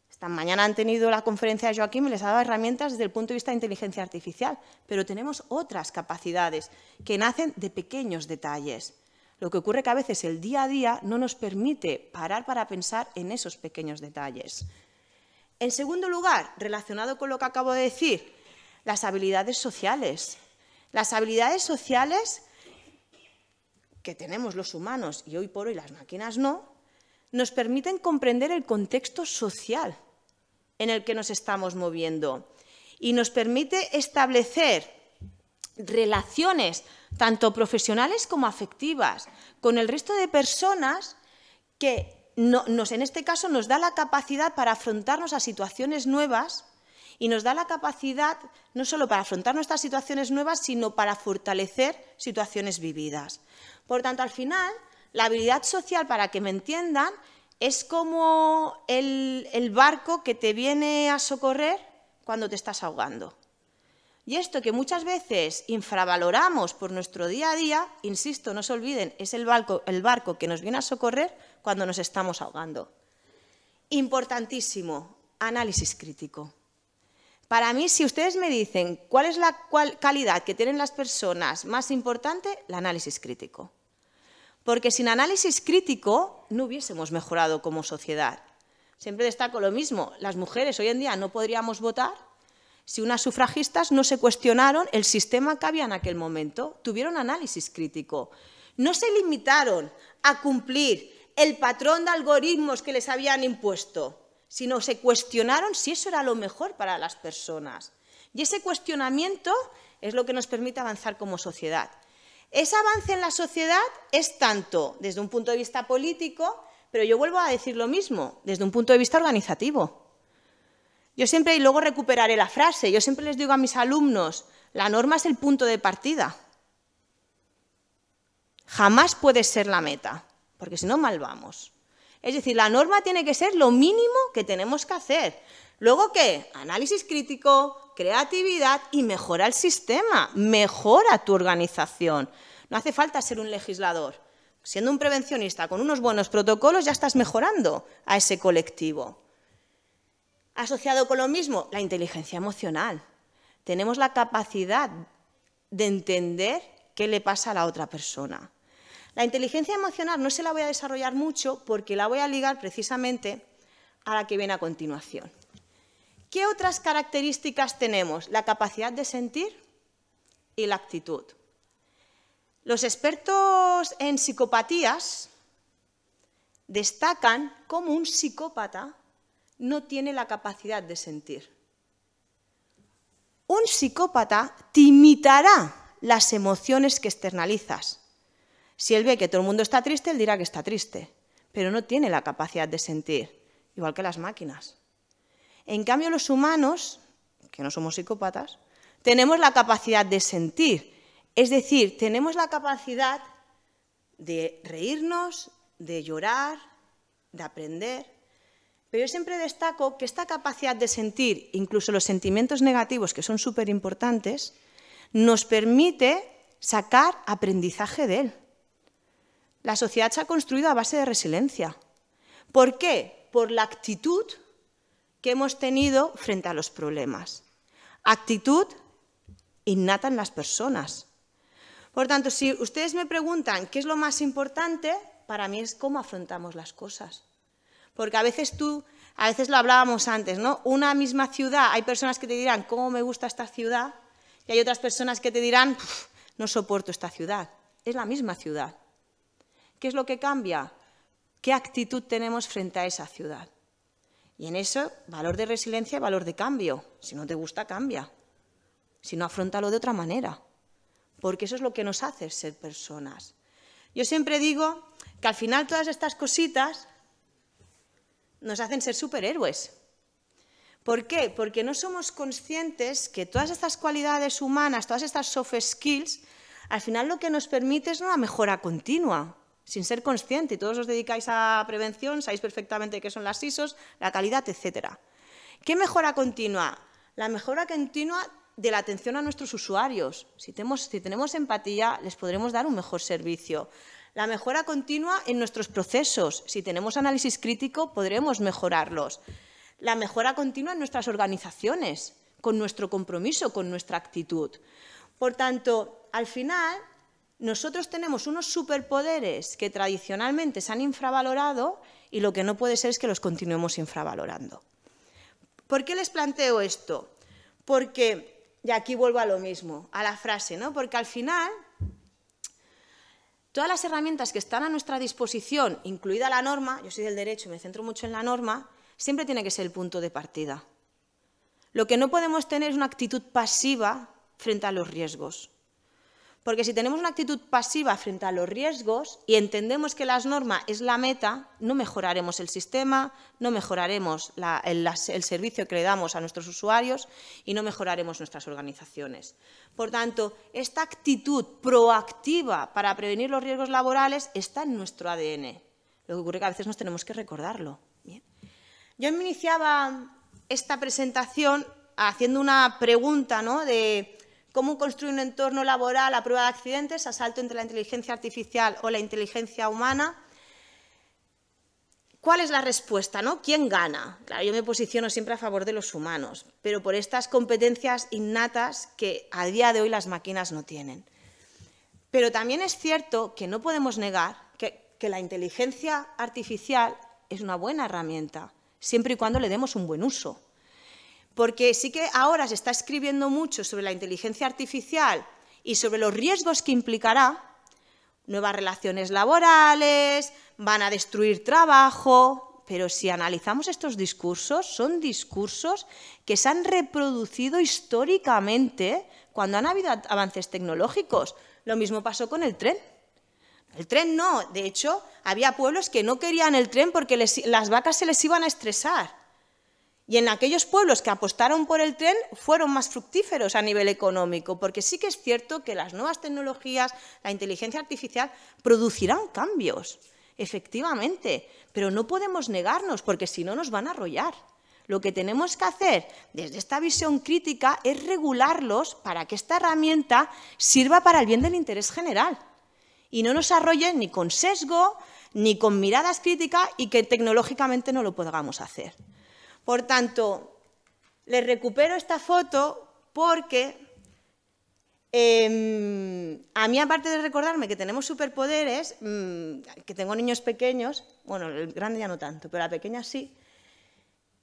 Esta mañana han tenido la conferencia de Joaquín y les ha dado herramientas desde el punto de vista de inteligencia artificial, pero tenemos otras capacidades que nacen de pequeños detalles. Lo que ocurre que a veces el día a día no nos permite parar para pensar en esos pequeños detalles. En segundo lugar, relacionado con lo que acabo de decir, las habilidades sociales. Las habilidades sociales que tenemos los humanos, y hoy por hoy las máquinas no, nos permiten comprender el contexto social en el que nos estamos moviendo y nos permite establecer relaciones tanto profesionales como afectivas con el resto de personas que en este caso nos da la capacidad para afrontarnos a situaciones nuevas y nos da la capacidad no solo para afrontar nuestras situaciones nuevas, sino para fortalecer situaciones vividas. Por tanto, al final, la habilidad social, para que me entiendan, es como el barco que te viene a socorrer cuando te estás ahogando. Y esto que muchas veces infravaloramos por nuestro día a día, insisto, no se olviden, es el barco que nos viene a socorrer cuando nos estamos ahogando. Importantísimo, análisis crítico. Para mí, si ustedes me dicen cuál es la calidad que tienen las personas más importante, el análisis crítico. Porque sin análisis crítico no hubiésemos mejorado como sociedad. Siempre destaco lo mismo. Las mujeres hoy en día no podríamos votar si unas sufragistas no se cuestionaron el sistema que había en aquel momento, tuvieron análisis crítico. No se limitaron a cumplir el patrón de algoritmos que les habían impuesto, sino se cuestionaron si eso era lo mejor para las personas. Y ese cuestionamiento es lo que nos permite avanzar como sociedad. Ese avance en la sociedad es tanto desde un punto de vista político, pero yo vuelvo a decir lo mismo, desde un punto de vista organizativo. Yo siempre, y luego recuperaré la frase, yo siempre les digo a mis alumnos, la norma es el punto de partida. Jamás puede ser la meta, porque si no, mal vamos. Es decir, la norma tiene que ser lo mínimo que tenemos que hacer. Luego, ¿qué? Análisis crítico, creatividad y mejora el sistema, mejora tu organización. No hace falta ser un legislador. Siendo un prevencionista con unos buenos protocolos ya estás mejorando a ese colectivo. Asociado con lo mismo, la inteligencia emocional. Tenemos la capacidad de entender qué le pasa a la otra persona. La inteligencia emocional no se la voy a desarrollar mucho porque la voy a ligar precisamente a la que viene a continuación. ¿Qué otras características tenemos? La capacidad de sentir y la actitud. Los expertos en psicopatías destacan cómo un psicópata no tiene la capacidad de sentir. Un psicópata te imitará las emociones que externalizas. Si él ve que todo el mundo está triste, él dirá que está triste, pero no tiene la capacidad de sentir, igual que las máquinas. En cambio, los humanos, que no somos psicópatas, tenemos la capacidad de sentir, es decir, tenemos la capacidad de reírnos, de llorar, de aprender. Pero yo siempre destaco que esta capacidad de sentir, incluso los sentimientos negativos, que son súper importantes, nos permite sacar aprendizaje de él. La sociedad se ha construido a base de resiliencia. ¿Por qué? Por la actitud que hemos tenido frente a los problemas. Actitud innata en las personas. Por tanto, si ustedes me preguntan qué es lo más importante, para mí es cómo afrontamos las cosas. Porque a veces lo hablábamos antes, ¿no? Una misma ciudad, hay personas que te dirán, ¿cómo me gusta esta ciudad? Y hay otras personas que te dirán, no soporto esta ciudad. Es la misma ciudad. ¿Qué es lo que cambia? ¿Qué actitud tenemos frente a esa ciudad? Y en eso, valor de resiliencia y valor de cambio. Si no te gusta, cambia. Si no, afróntalo de otra manera. Porque eso es lo que nos hace ser personas. Yo siempre digo que al final todas estas cositas nos hacen ser superhéroes. ¿Por qué? Porque no somos conscientes que todas estas cualidades humanas, todas estas soft skills, al final lo que nos permite es una mejora continua, sin ser consciente. Y todos os dedicáis a prevención, sabéis perfectamente qué son las ISOs, la calidad, etc. ¿Qué mejora continua? La mejora continua de la atención a nuestros usuarios. Si tenemos empatía, les podremos dar un mejor servicio. La mejora continua en nuestros procesos. Si tenemos análisis crítico, podremos mejorarlos. La mejora continua en nuestras organizaciones, con nuestro compromiso, con nuestra actitud. Por tanto, al final, nosotros tenemos unos superpoderes que tradicionalmente se han infravalorado y lo que no puede ser es que los continuemos infravalorando. ¿Por qué les planteo esto? Porque, y aquí vuelvo a lo mismo, a la frase, ¿no? Porque al final, todas las herramientas que están a nuestra disposición, incluida la norma, yo soy del derecho y me centro mucho en la norma, siempre tiene que ser el punto de partida. Lo que no podemos tener es una actitud pasiva frente a los riesgos. Porque si tenemos una actitud pasiva frente a los riesgos y entendemos que las normas es la meta, no mejoraremos el sistema, no mejoraremos el servicio que le damos a nuestros usuarios y no mejoraremos nuestras organizaciones. Por tanto, esta actitud proactiva para prevenir los riesgos laborales está en nuestro ADN. Lo que ocurre es que a veces nos tenemos que recordarlo. Bien. Yo me iniciaba esta presentación haciendo una pregunta, ¿no?, de cómo construir un entorno laboral a prueba de accidentes, a salto entre la inteligencia artificial o la inteligencia humana. ¿Cuál es la respuesta, ¿no? ¿Quién gana? Claro, yo me posiciono siempre a favor de los humanos, pero por estas competencias innatas que a día de hoy las máquinas no tienen. Pero también es cierto que no podemos negar que la inteligencia artificial es una buena herramienta, siempre y cuando le demos un buen uso. Porque sí que ahora se está escribiendo mucho sobre la inteligencia artificial y sobre los riesgos que implicará, nuevas relaciones laborales, van a destruir trabajo, pero si analizamos estos discursos, son discursos que se han reproducido históricamente cuando han habido avances tecnológicos. Lo mismo pasó con el tren. El tren no, de hecho, había pueblos que no querían el tren porque las vacas se les iban a estresar. Y en aquellos pueblos que apostaron por el tren fueron más fructíferos a nivel económico, porque sí que es cierto que las nuevas tecnologías, la inteligencia artificial, producirán cambios, efectivamente, pero no podemos negarnos, porque si no nos van a arrollar. Lo que tenemos que hacer desde esta visión crítica es regularlos para que esta herramienta sirva para el bien del interés general y no nos arrollen ni con sesgo, ni con miradas críticas y que tecnológicamente no lo podamos hacer. Por tanto, les recupero esta foto porque a mí, aparte de recordarme que tenemos superpoderes, que tengo niños pequeños, bueno, el grande ya no tanto, pero la pequeña sí,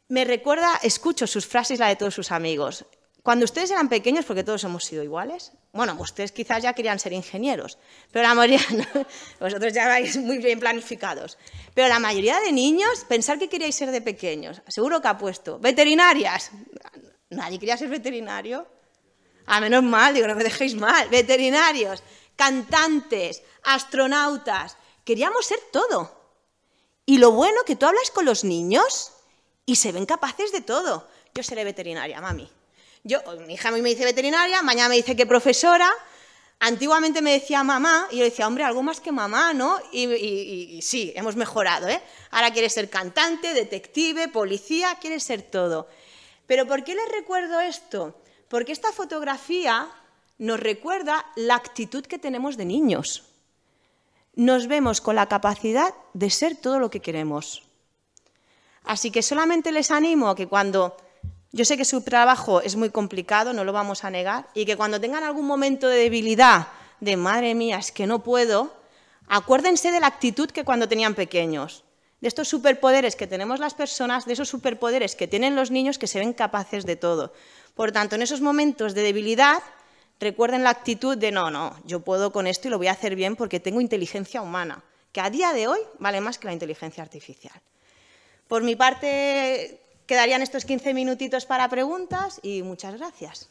me recuerda, escucho sus frases y la de todos sus amigos. Cuando ustedes eran pequeños, porque todos hemos sido iguales, bueno, ustedes quizás ya querían ser ingenieros, pero la mayoría, no, vosotros ya vais muy bien planificados, pero la mayoría de niños, pensar que queríais ser de pequeños, seguro que ha puesto, veterinarias, nadie quería ser veterinario, a menos mal, digo, no me dejéis mal, veterinarios, cantantes, astronautas, queríamos ser todo. Y lo bueno que tú hablas con los niños y se ven capaces de todo. Yo seré veterinaria, mami. Mi hija me dice veterinaria, mañana me dice que profesora, antiguamente me decía mamá, y yo decía, hombre, algo más que mamá, ¿no? Y sí, hemos mejorado, ¿eh? Ahora quieres ser cantante, detective, policía, quieres ser todo. ¿Pero por qué les recuerdo esto? Porque esta fotografía nos recuerda la actitud que tenemos de niños. Nos vemos con la capacidad de ser todo lo que queremos. Así que solamente les animo a que cuando... Yo sé que su trabajo es muy complicado, no lo vamos a negar, y que cuando tengan algún momento de debilidad, de madre mía, es que no puedo, acuérdense de la actitud que cuando tenían pequeños, de estos superpoderes que tenemos las personas, de esos superpoderes que tienen los niños que se ven capaces de todo. Por tanto, en esos momentos de debilidad, recuerden la actitud de no, yo puedo con esto y lo voy a hacer bien porque tengo inteligencia humana, que a día de hoy vale más que la inteligencia artificial. Por mi parte... Quedarían estos 15 minutitos para preguntas y muchas gracias.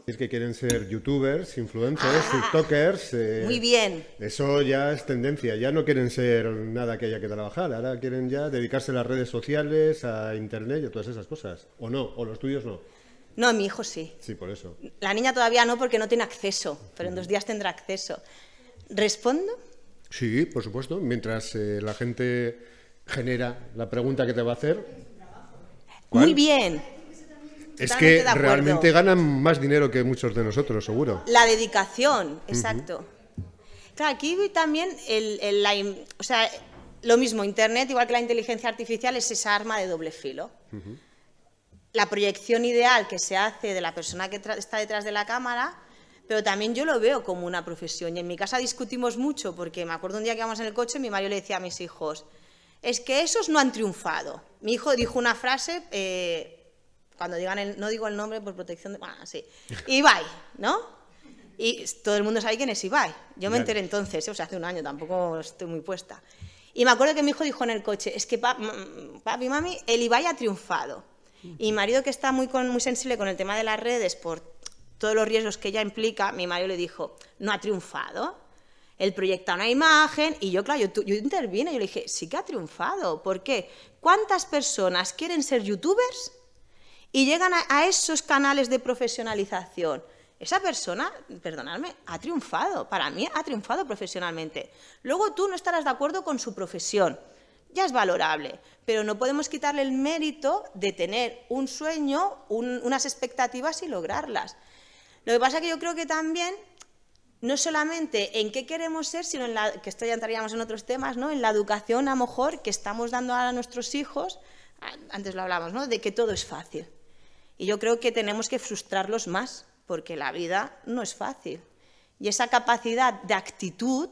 Es que quieren ser youtubers, influencers, tiktokers. Muy bien. Eso ya es tendencia. Ya no quieren ser nada que haya que trabajar. Ahora quieren ya dedicarse a las redes sociales, a internet y a todas esas cosas. ¿O no? ¿O los tuyos no? No, mi hijo sí. Sí, por eso. La niña todavía no, porque no tiene acceso, pero en 2 días tendrá acceso. ¿Respondo? Sí, por supuesto. Mientras la gente genera la pregunta que te va a hacer. ¿Cuál? Muy bien. Es que realmente ganan más dinero que muchos de nosotros, seguro. La dedicación, exacto. Claro, aquí también lo mismo, Internet, igual que la inteligencia artificial, es esa arma de doble filo. La proyección ideal que se hace de la persona que está detrás de la cámara, pero también yo lo veo como una profesión. Y en mi casa discutimos mucho, porque me acuerdo un día que íbamos en el coche, mi marido le decía a mis hijos, es que esos no han triunfado. Mi hijo dijo una frase, cuando digan no digo el nombre por protección de... Bueno, sí, Ibai, ¿no? Y todo el mundo sabe quién es Ibai. Yo me enteré entonces, o sea, hace un año, tampoco estoy muy puesta. Y me acuerdo que mi hijo dijo en el coche, es que papi, mami, el Ibai ha triunfado. Y mi marido, que está muy sensible con el tema de las redes por todos los riesgos que ella implica, mi marido le dijo, no ha triunfado. Él proyecta una imagen y yo, claro, yo intervine y yo le dije, sí que ha triunfado. ¿Por qué? ¿Cuántas personas quieren ser youtubers y llegan a esos canales de profesionalización? Esa persona, perdonadme, ha triunfado. Para mí ha triunfado profesionalmente. Luego tú no estarás de acuerdo con su profesión. Ya es valorable, pero no podemos quitarle el mérito de tener un sueño, unas expectativas y lograrlas. Lo que pasa es que yo creo que también, no solamente en qué queremos ser, sino que esto ya entraríamos en otros temas, ¿no? En la educación, a lo mejor, que estamos dando a nuestros hijos, antes lo hablamos, ¿no? De que todo es fácil. Y yo creo que tenemos que frustrarlos más, porque la vida no es fácil. Y esa capacidad de actitud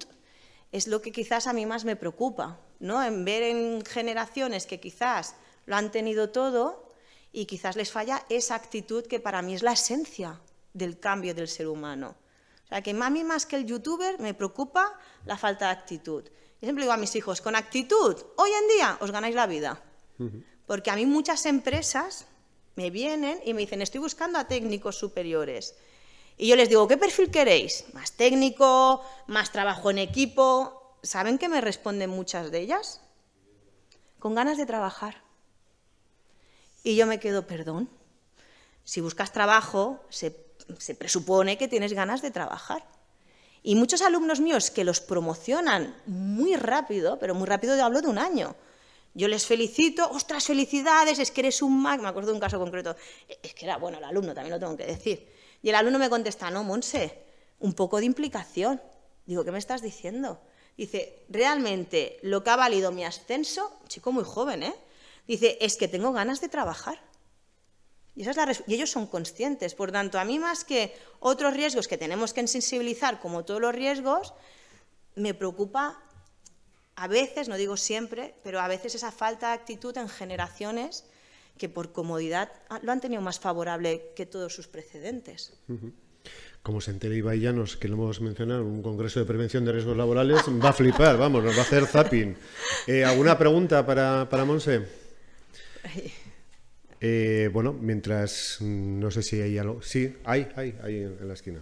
es lo que quizás a mí más me preocupa, ¿no? En ver en generaciones que quizás lo han tenido todo y quizás les falla esa actitud que para mí es la esencia del cambio del ser humano. O sea, que a mí más que el youtuber me preocupa la falta de actitud. Yo siempre digo a mis hijos, con actitud, hoy en día os ganáis la vida. Porque a mí muchas empresas me vienen y me dicen, estoy buscando a técnicos superiores. Y yo les digo, ¿qué perfil queréis? ¿Más técnico? ¿Más trabajo en equipo? ¿Saben qué me responden muchas de ellas? Con ganas de trabajar. Y yo me quedo, perdón, si buscas trabajo, se presupone que tienes ganas de trabajar. Y muchos alumnos míos que los promocionan muy rápido, pero muy rápido, hablo de un año. Yo les felicito, ostras, felicidades, es que eres un mag. Me acuerdo de un caso concreto, es que era bueno el alumno, también lo tengo que decir. Y el alumno me contesta, no, Monse, un poco de implicación. Digo, ¿qué me estás diciendo? Dice, realmente lo que ha valido mi ascenso, un chico muy joven, dice, es que tengo ganas de trabajar. Y, y ellos son conscientes. Por tanto, a mí más que otros riesgos que tenemos que sensibilizar, como todos los riesgos, me preocupa a veces, no digo siempre, pero a veces esa falta de actitud en generaciones que por comodidad lo han tenido más favorable que todos sus precedentes. Como se entere Ibai Llanos, que lo hemos mencionado, un congreso de prevención de riesgos laborales, va a flipar, vamos, nos va a hacer zapping. ¿Alguna pregunta para Monse? Bueno, mientras, no sé si hay algo. Sí, hay en la esquina.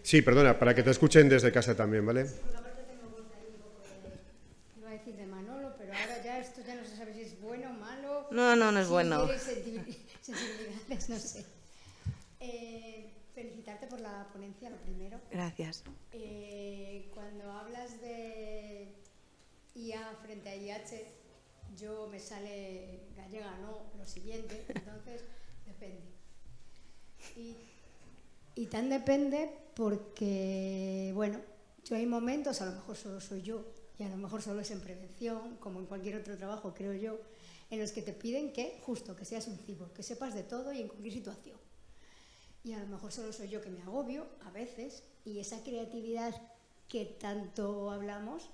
Sí, perdona, para que te escuchen desde casa también, ¿vale? Iba a decir de Manolo, pero ahora ya esto ya no se sabe si es bueno o malo. No es bueno. Sensibilidades, no sé. Felicitarte por la ponencia, lo primero. Gracias. Cuando hablas de IA frente a IH, yo me sale gallega, no, lo siguiente, entonces depende. Y tan depende porque, bueno, yo hay momentos, a lo mejor solo soy yo, y a lo mejor solo es en prevención, como en cualquier otro trabajo, creo yo, en los que te piden que, justo, que seas un cyborg, que sepas de todo y en cualquier situación. Y a lo mejor solo soy yo que me agobio, a veces, y esa creatividad que tanto hablamos,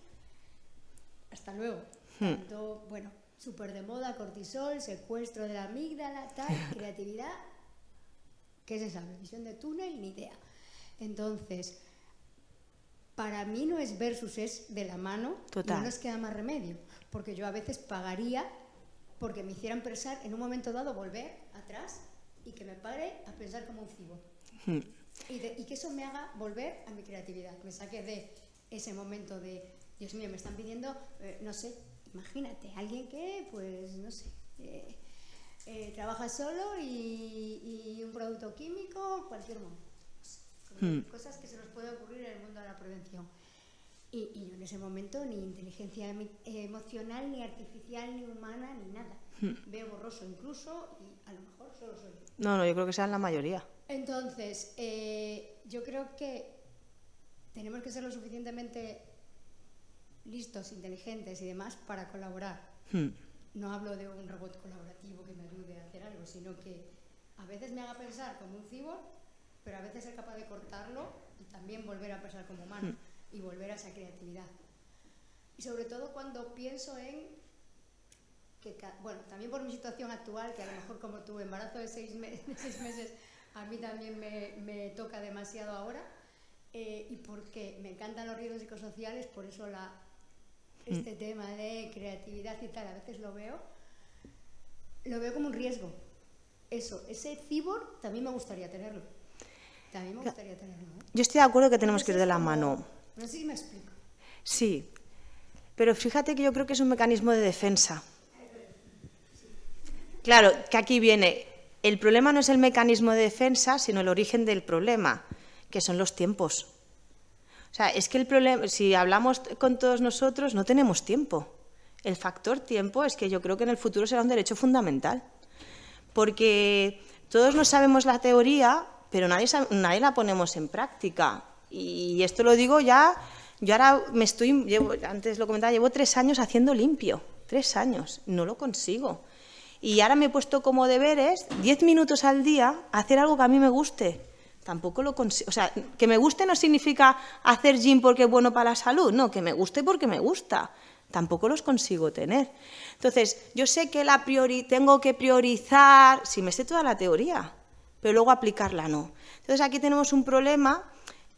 hasta luego. Tanto, bueno, súper de moda, cortisol, secuestro de la amígdala, tal, creatividad, ¿qué se sabe? Visión de túnel, ni idea. Entonces, para mí no es versus, es de la mano. Total. Y no nos queda más remedio, porque yo a veces pagaría porque me hicieran pensar, en un momento dado, volver atrás y que me pare a pensar como un cyborg. Y que eso me haga volver a mi creatividad, me saque de ese momento de, Dios mío, me están pidiendo, no sé, imagínate, alguien que, pues, no sé, trabaja solo y un producto químico, cualquier momento. Cosas que se nos puede ocurrir en el mundo de la prevención. Y yo en ese momento ni inteligencia emocional, ni artificial, ni humana, ni nada. Veo borroso incluso y a lo mejor solo soy yo. No, yo creo que sean la mayoría. Entonces, yo creo que tenemos que ser lo suficientemente listos, inteligentes y demás para colaborar. No hablo de un robot colaborativo que me ayude a hacer algo, sino que a veces me haga pensar como un cyborg, pero a veces ser capaz de cortarlo y también volver a pensar como humano y volver a esa creatividad. Y sobre todo cuando pienso en que, bueno, también por mi situación actual, que a lo mejor como tu embarazo de 6 meses, a mí también me toca demasiado ahora, y porque me encantan los riesgos psicosociales, por eso este tema de creatividad y tal, a veces lo veo como un riesgo. Ese cyborg también me gustaría tenerlo. Yo estoy de acuerdo que tenemos que ir de la mano. No sé si me explico. Sí, pero fíjate que yo creo que es un mecanismo de defensa. Claro, que aquí viene, el problema no es el mecanismo de defensa, sino el origen del problema, que son los tiempos. O sea, es que el problema, si hablamos con todos nosotros, no tenemos tiempo. El factor tiempo es que yo creo que en el futuro será un derecho fundamental. Porque todos no sabemos la teoría, pero nadie la ponemos en práctica. Y esto lo digo ya, yo ahora antes lo comentaba, llevo 3 años haciendo limpio. 3 años, no lo consigo. Y ahora me he puesto como deberes 10 minutos al día a hacer algo que a mí me guste. tampoco lo consigo. O sea, que me guste no significa hacer gym porque es bueno para la salud, no, que me guste porque me gusta. Tampoco los consigo tener. Entonces, yo sé que tengo que priorizar, sí me sé toda la teoría, pero luego aplicarla no. Entonces, aquí tenemos un problema,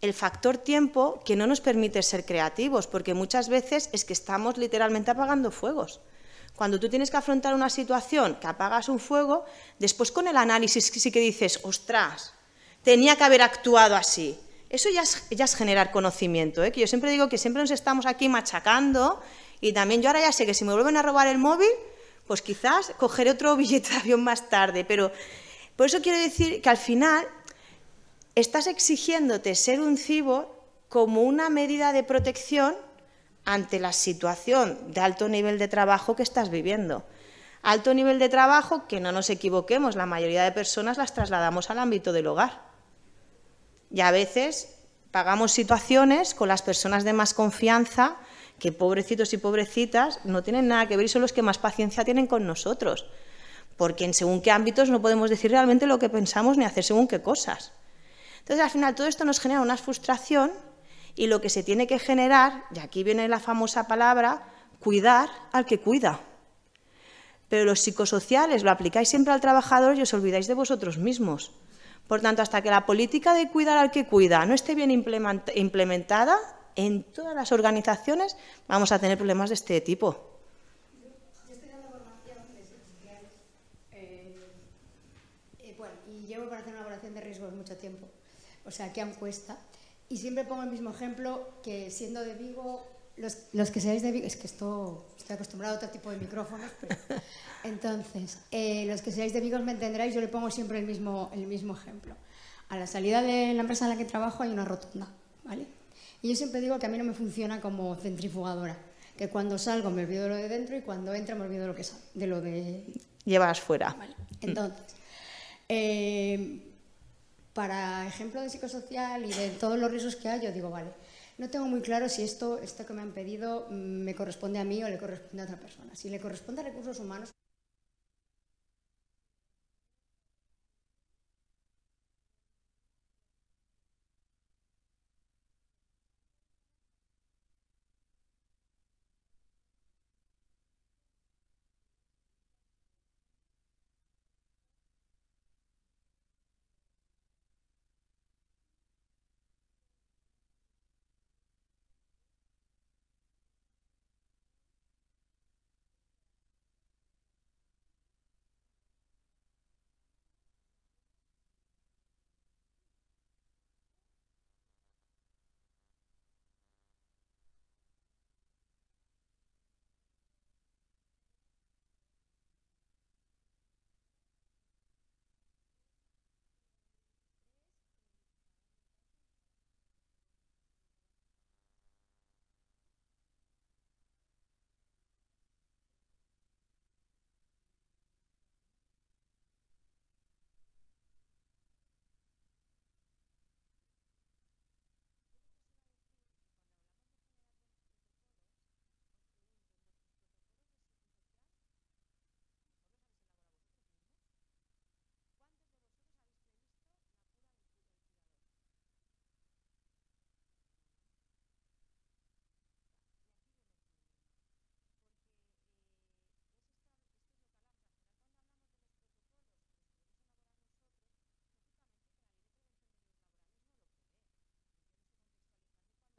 el factor tiempo, que no nos permite ser creativos, porque muchas veces es que estamos literalmente apagando fuegos. Cuando tú tienes que afrontar una situación que apagas un fuego, después con el análisis sí que dices, ostras, tenía que haber actuado así. Eso ya es generar conocimiento, que yo siempre digo que siempre nos estamos aquí machacando. Y también yo ahora ya sé que si me vuelven a robar el móvil, pues quizás cogeré otro billete de avión más tarde. Pero por eso quiero decir que al final estás exigiéndote ser un cyborg como una medida de protección ante la situación de alto nivel de trabajo que estás viviendo. Alto nivel de trabajo que, no nos equivoquemos, la mayoría de personas las trasladamos al ámbito del hogar. Y a veces pagamos situaciones con las personas de más confianza que pobrecitos y pobrecitas no tienen nada que ver y son los que más paciencia tienen con nosotros, porque en según qué ámbitos no podemos decir realmente lo que pensamos ni hacer según qué cosas. Entonces, al final, todo esto nos genera una frustración y lo que se tiene que generar, y aquí viene la famosa palabra, cuidar al que cuida. Pero los psicosociales lo aplicáis siempre al trabajador y os olvidáis de vosotros mismos. Por tanto, hasta que la política de cuidar al que cuida no esté bien implementada, en todas las organizaciones vamos a tener problemas de este tipo. Yo estoy dando formación de psicosociales y llevo para hacer una evaluación de riesgos mucho tiempo, o sea, que aún cuesta. Y siempre pongo el mismo ejemplo, que siendo de Vigo, los que seáis de Vigo, es que estoy acostumbrado a otro tipo de micrófonos, pero entonces, los que seáis de Vigo me entenderáis, yo le pongo siempre el mismo ejemplo. A la salida de la empresa en la que trabajo hay una rotonda, ¿vale? Y yo siempre digo que a mí no me funciona como centrifugadora, que cuando salgo me olvido de lo de dentro y cuando entro me olvido de lo que llevas fuera. Vale. Entonces, para ejemplo de psicosocial y de todos los riesgos que hay, yo digo, vale, no tengo muy claro si esto que me han pedido me corresponde a mí o le corresponde a otra persona. Si le corresponde a recursos humanos,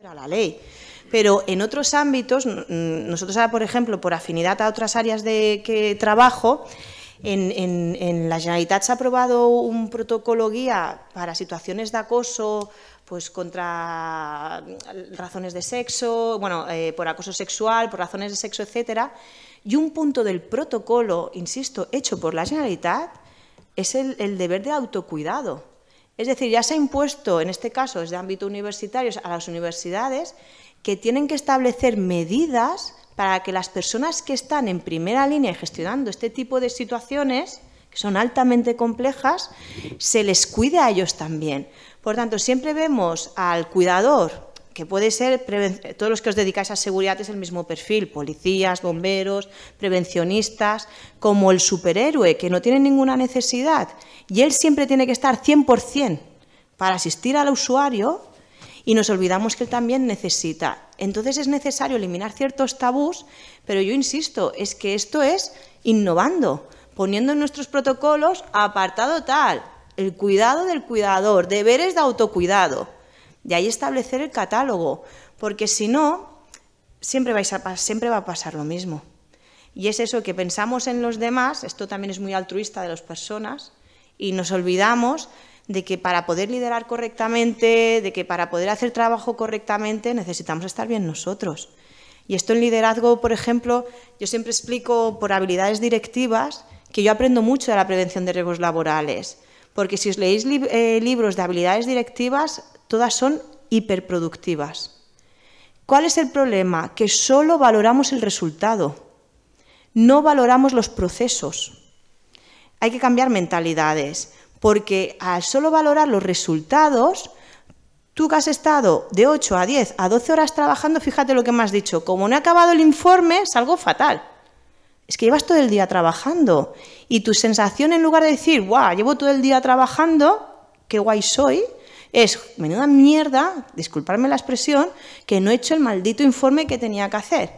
a la ley. Pero en otros ámbitos, nosotros ahora, por ejemplo, por afinidad a otras áreas de que trabajo, en la Generalitat se ha aprobado un protocolo guía para situaciones de acoso, pues contra razones de sexo, bueno, por acoso sexual, por razones de sexo, etcétera. Y un punto del protocolo, insisto, hecho por la Generalitat, es el deber de autocuidado. Es decir, ya se ha impuesto, en este caso desde ámbito universitario, a las universidades, que tienen que establecer medidas para que las personas que están en primera línea gestionando este tipo de situaciones, que son altamente complejas, se les cuide a ellos también. Por tanto, siempre vemos al cuidador, que puede ser, todos los que os dedicáis a seguridad es el mismo perfil, policías, bomberos, prevencionistas, como el superhéroe, que no tiene ninguna necesidad, y él siempre tiene que estar 100%, para asistir al usuario y nos olvidamos que él también necesita. Entonces es necesario eliminar ciertos tabús, pero yo insisto, es que esto es innovando, poniendo en nuestros protocolos apartado tal, el cuidado del cuidador, deberes de autocuidado, de ahí establecer el catálogo, porque si no, siempre va a pasar lo mismo. Y es eso, que pensamos en los demás, esto también es muy altruista de las personas, y nos olvidamos de que para poder liderar correctamente, de que para poder hacer trabajo correctamente, necesitamos estar bien nosotros. Y esto en liderazgo, por ejemplo, yo siempre explico por habilidades directivas que yo aprendo mucho de la prevención de riesgos laborales, porque si os leéis libros de habilidades directivas, todas son hiperproductivas. ¿Cuál es el problema? Que solo valoramos el resultado, no valoramos los procesos. Hay que cambiar mentalidades, porque al solo valorar los resultados, tú que has estado de 8 a 10 a 12 horas trabajando, fíjate lo que me has dicho, como no he acabado el informe, salgo fatal. Es que llevas todo el día trabajando y tu sensación, en lugar de decir, guau, llevo todo el día trabajando, qué guay soy, es, menuda mierda, disculpadme la expresión, que no he hecho el maldito informe que tenía que hacer.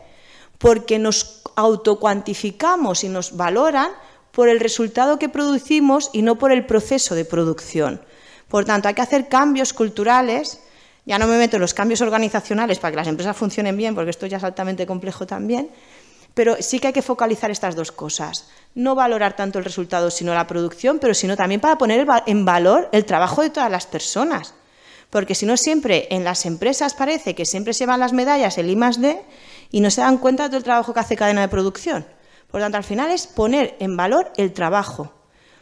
Porque nos autocuantificamos y nos valoran por el resultado que producimos y no por el proceso de producción. Por tanto, hay que hacer cambios culturales, ya no me meto en los cambios organizacionales para que las empresas funcionen bien, porque esto ya es altamente complejo también, pero sí que hay que focalizar estas dos cosas. No valorar tanto el resultado, sino la producción, pero sino también para poner en valor el trabajo de todas las personas. Porque si no, siempre en las empresas parece que siempre se van las medallas, el I+D, y no se dan cuenta de todo el trabajo que hace cadena de producción. Por lo tanto, al final es poner en valor el trabajo.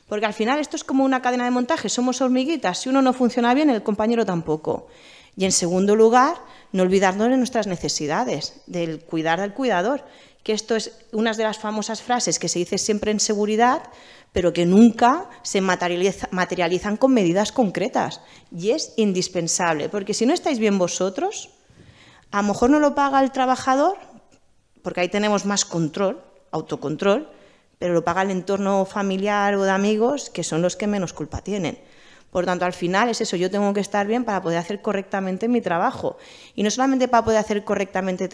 Porque al final esto es como una cadena de montaje, somos hormiguitas, si uno no funciona bien, el compañero tampoco. Y en segundo lugar, no olvidarnos de nuestras necesidades, del cuidar del cuidador, que esto es una de las famosas frases que se dice siempre en seguridad, pero que nunca se materializan con medidas concretas. Y es indispensable, porque si no estáis bien vosotros, a lo mejor no lo paga el trabajador, porque ahí tenemos más control, autocontrol, pero lo paga el entorno familiar o de amigos, que son los que menos culpa tienen. Por tanto, al final es eso, yo tengo que estar bien para poder hacer correctamente mi trabajo. Y no solamente para poder hacer correctamente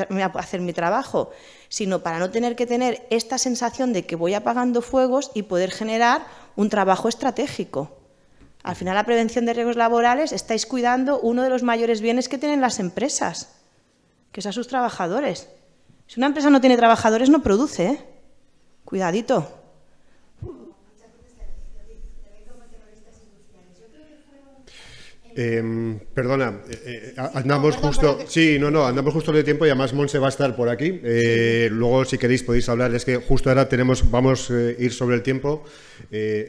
mi trabajo, sino para no tener que tener esta sensación de que voy apagando fuegos y poder generar un trabajo estratégico. Al final, la prevención de riesgos laborales, estáis cuidando uno de los mayores bienes que tienen las empresas, que es a sus trabajadores. Si una empresa no tiene trabajadores, no produce, ¿eh? Cuidadito. Perdona, andamos justo, sí, andamos justo de tiempo y además Monse va a estar por aquí. Luego, si queréis, podéis hablar. Es que justo ahora vamos a ir sobre el tiempo.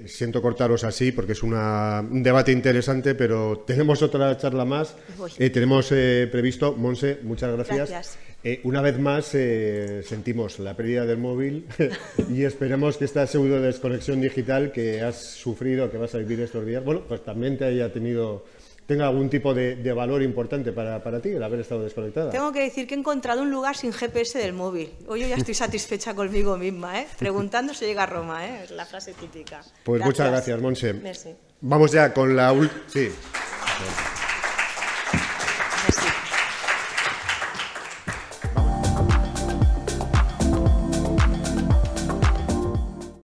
Siento cortaros así porque es un debate interesante, pero tenemos otra charla más. Tenemos previsto, Monse, muchas gracias. Una vez más sentimos la pérdida del móvil y esperemos que esta pseudo desconexión digital que has sufrido, que vas a vivir estos días, bueno, pues también tenga algún tipo de valor importante para ti el haber estado desconectada. Tengo que decir que he encontrado un lugar sin GPS del móvil. Hoy yo ya estoy satisfecha conmigo misma, ¿eh? Preguntando se llega a Roma, ¿eh? Es la frase típica. Pues muchas gracias, Monse. Merci. Vamos ya con la última... Sí.